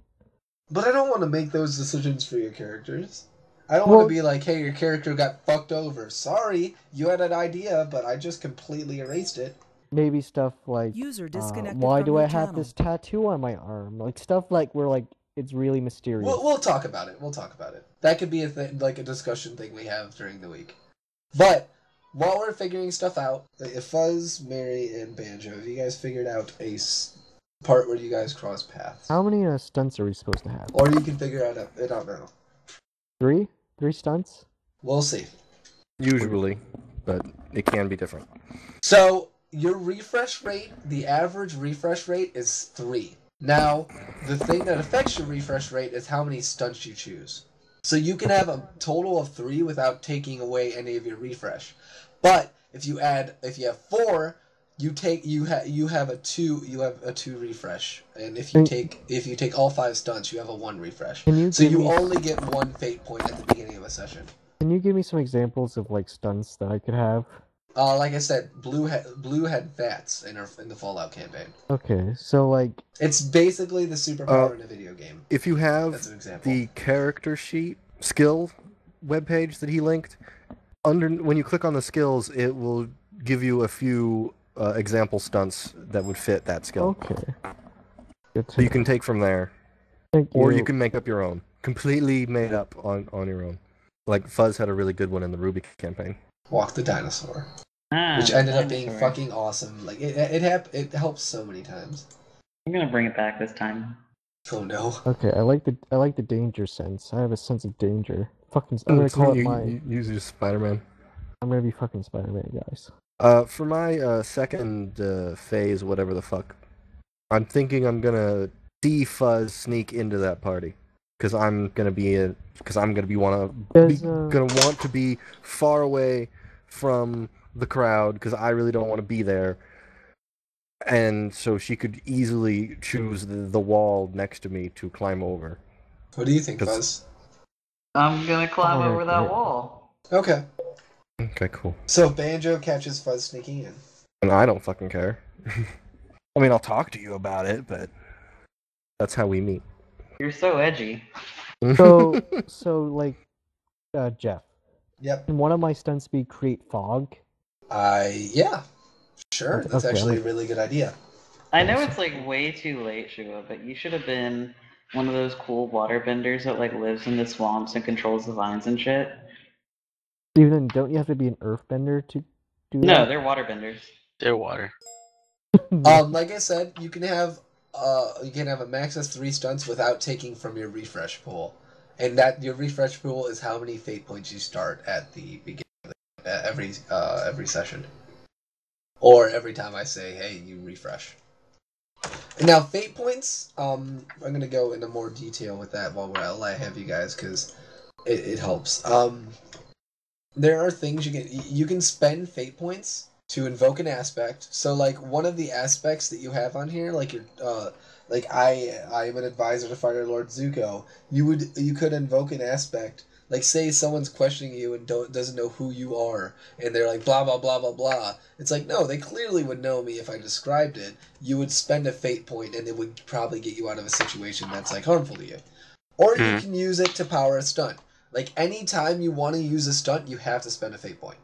But I don't want to make those decisions for your characters. I don't want to be like, hey, your character got fucked over. Sorry, you had an idea, but I just completely erased it. Maybe stuff like, User disconnected why from do your I have channel. this tattoo on my arm? Like, stuff like where, like, it's really mysterious. We'll talk about it. We'll talk about it. That could be a thing, like a discussion thing we have during the week. But while we're figuring stuff out, if Fuzz, Mary, and Banjo, have you guys figured out a part where you guys cross paths? How many stunts are we supposed to have? Or you can figure it out now. 3? 3 stunts? We'll see. Usually, but it can be different. So, your refresh rate, the average refresh rate is 3. Now, the thing that affects your refresh rate is how many stunts you choose. So you can have a total of 3 without taking away any of your refresh. But if you have 4, you have a 2 refresh. And if you take all 5 stunts, you have a 1 refresh. So you only get 1 fate point at the beginning of a session. Can you give me some examples of like stunts that I could have? Like I said, Blue had VATS in the Fallout campaign. Okay, so like it's basically the superpower in a video game. If you have the character sheet skill webpage that he linked, when you click on the skills, it will give you a few example stunts that would fit that skill. Okay. So you can take from there, or you can make up your own, completely made up on your own. Like Fuzz had a really good one in the Ruby campaign. Walk the dinosaur, which ended up being fucking awesome. Like it helps so many times. I'm gonna bring it back this time. Oh no. Okay, I like the danger sense. I have a sense of danger. I'm gonna call it my. Use your Spider-Man. I'm gonna be fucking Spider-Man, guys. For my second phase, whatever the fuck, I'm thinking I'm gonna see Fuzz sneak into that party. Because I'm gonna want to be far away from the crowd because I really don't want to be there, and so she could easily choose the wall next to me to climb over. What do you think, Fuzz? I'm gonna climb over that wall. Okay. Okay, cool. So Banjo catches Fuzz sneaking in. And I don't fucking care. I mean, I'll talk to you about it, but that's how we meet. You're so edgy. So like, Jeff. Yep. Can one of my stunts be create fog? Yeah. Sure, that's actually a really good idea. I know it's like way too late, Shua, but you should have been one of those cool waterbenders that like lives in the swamps and controls the vines and shit. Even don't you have to be an earthbender to do that? No, they're waterbenders. They're water. Like I said, you can have a max of 3 stunts without taking from your refresh pool, and that your refresh pool is how many fate points you start at the beginning of every session, or every time I say, hey, you refresh. And now fate points. I'm gonna go into more detail with that while I have you guys because it helps. There are things you can spend fate points to invoke an aspect. So like one of the aspects that you have on here, like your like I am an advisor to Fire Lord Zuko, you could invoke an aspect. Like say someone's questioning you and doesn't know who you are, and they're like blah blah blah blah blah. It's like no, they clearly would know me if I described it. You would spend a fate point and it would probably get you out of a situation that's like harmful to you. Or you can use it to power a stunt. Like any time you want to use a stunt, you have to spend a fate point.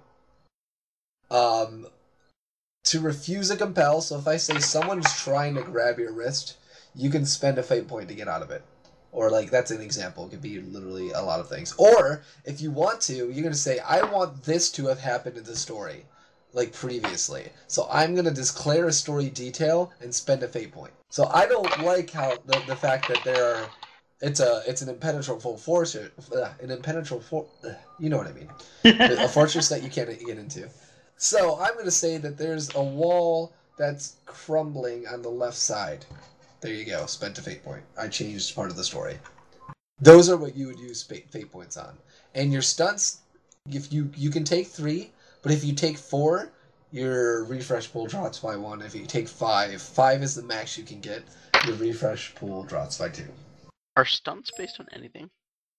To refuse a compel, so if I say someone's trying to grab your wrist, you can spend a fate point to get out of it. Or, like, that's an example. It could be literally a lot of things. Or, if you want to, you're going to say, I want this to have happened in the story, like previously. So I'm going to declare a story detail and spend a fate point. So I don't like how the fact that it's an impenetrable fortress, you know what I mean. A fortress that you can't get into. So I'm going to say that there's a wall that's crumbling on the left side. There you go, spent a fate point. I changed part of the story. Those are what you would use fate points on. And your stunts, if you can take 3, but if you take 4, your refresh pool drops by 1. If you take 5 is the max you can get. Your refresh pool drops by 2. Are stunts based on anything?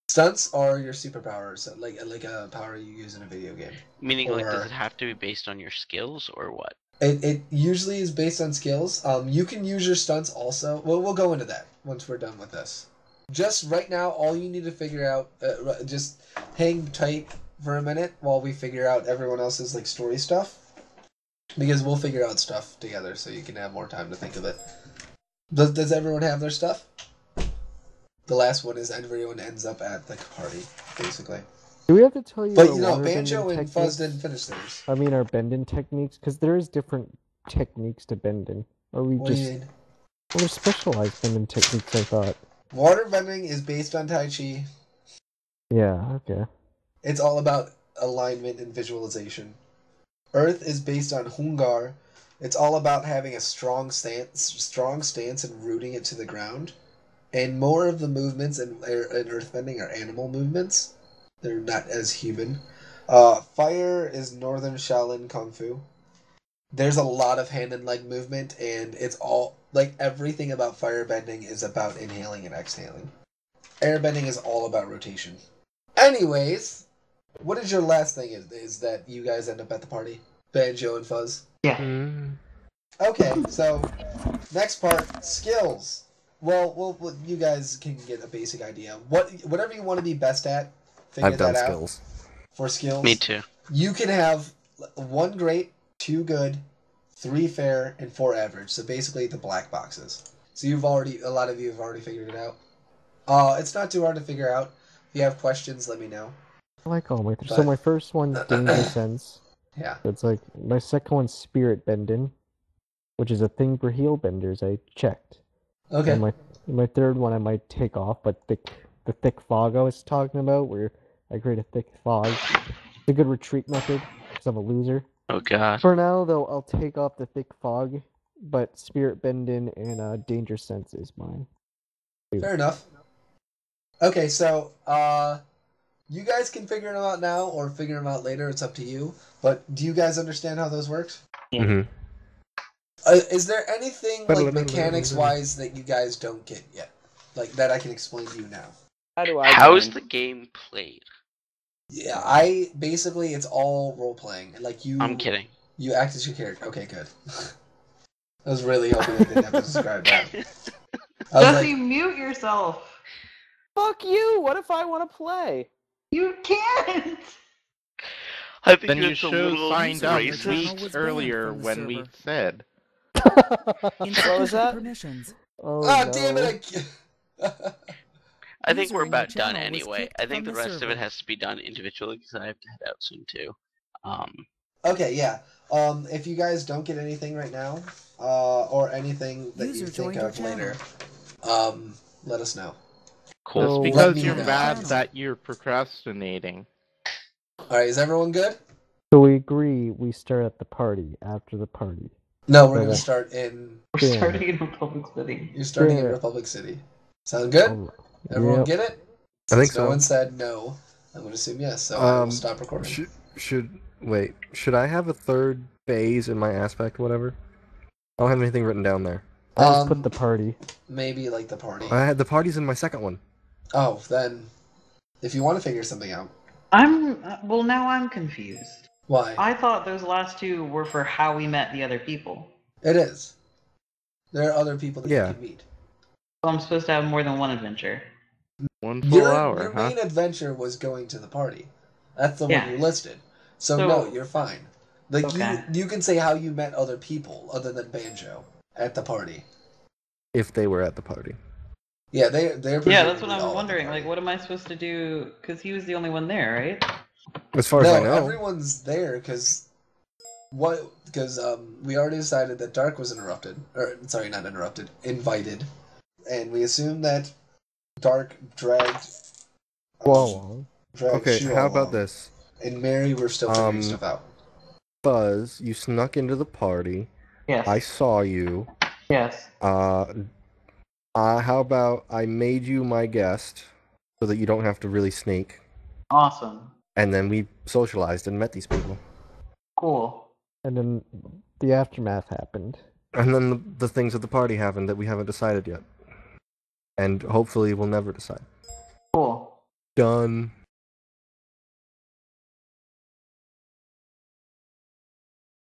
Stunts are your superpowers, like a power you use in a video game. Meaning, like, does it have to be based on your skills or what? It usually is based on skills. You can use your stunts also. Well, we'll go into that once we're done with this. Just right now, all you need to figure out, just hang tight for a minute while we figure out everyone else's like story stuff, because we'll figure out stuff together so you can have more time to think of it. Does everyone have their stuff? The last one is everyone ends up at the party, basically. Do we have to tell you But our you know, water Banjo bending and Fuzz techniques? didn't finish theirs. I mean, our bending techniques, because there is different techniques to bending. Or we What do you just... mean? Well, there's specialized bending techniques, I thought. Water bending is based on Tai Chi. Yeah, okay. It's all about alignment and visualization. Earth is based on Hungar. It's all about having a strong stance and rooting it to the ground. And more of the movements in earthbending are animal movements. They're not as human. Fire is Northern Shaolin Kung Fu. There's a lot of hand and leg movement, and it's all like everything about firebending is about inhaling and exhaling. Airbending is all about rotation. Anyways, what is your last thing? Is that you guys end up at the party? Banjo and Fuzz? Yeah. Okay, so next part, skills. Well, you guys can get a basic idea. Whatever you want to be best at, figure I've done that out. skills. For skills, Me too. you can have 1 great, 2 good, 3 fair, and 4 average. So basically the black boxes. So a lot of you have already figured it out. It's not too hard to figure out. If you have questions, let me know. I like all my... But- So my first one's Danger Sense. Yeah. It's like... My second one's Spirit Bending, which is a thing for heel benders, I checked. Okay. And my third one I might take off, but the thick fog I was talking about, where I create a thick fog. It's a good retreat method, because I'm a loser. Oh god. For now, though, I'll take off the thick fog, but Spirit Bending and Danger Sense is mine. Fair enough. Okay, so you guys can figure them out now or figure them out later. It's up to you. But do you guys understand how those work? Mm-hmm. Is there anything like mechanics-wise that you guys don't get yet, like that I can explain to you now? How is the game played? Yeah, it's all role playing. Like you. I'm kidding. You act as your character. Okay, good. I was really hoping I didn't have to describe that. I was Jesse, mute yourself. Fuck you! What if I want to play? You can't. I think Then you that's a should little signed up racist. weeks Was banned earlier from the when we server. said. What was that? Permissions. Oh, oh no. damn it! I think User we're in your about done channel was anyway. kicked I think from the the rest of server. it has to be done individually because I have to head out soon too. Okay, yeah. If you guys don't get anything right now, or anything that User you think joined your of later, let us know. Cool. Just So- Let because me you're know. mad that you're procrastinating. Alright, is everyone good? So we agree we start at the party, after the party. No, we're Okay. gonna start in. We're Yeah. starting in Republic City. You're starting in Yeah. Republic City. Sound good? Oh, Everyone yep. get it? I think Since no so. one said no, I'm gonna assume yes. So I will stop recording. Should I have a third phase in my aspect, whatever? I don't have anything written down there. I just put the party. Maybe like the party. I had the parties in my second one. Oh, then if you want to figure something out, Now I'm confused. why? I thought those last 2 were for how we met the other people. It is. There are other people that Yeah. you can meet. So I'm supposed to have more than one adventure. One full hour, Your huh? main adventure was going to the party. That's the Yeah. one you listed. So So- no, you're fine. Like Okay. you can say how you met other people other than Banjo at the party. If they were at the party. Yeah, they're Yeah, that's what presumably all I'm at the wondering. party. Like, what am I supposed to do? Because he was the only one there, right? As far as I No, know. everyone's there because we already decided that Dark was invited, and we assumed that Dark dragged. Whoa. Okay, Shua how about along. this? And Mary, we're still figuring stuff out. Fuzz, you snuck into the party. Yes. I saw you. Yes. How about I made you my guest so that you don't have to really sneak, Awesome. and then we socialized and met these people. Cool. And then the aftermath happened. And then the things at the party happened that we haven't decided yet. And hopefully we'll never decide. Cool. Done.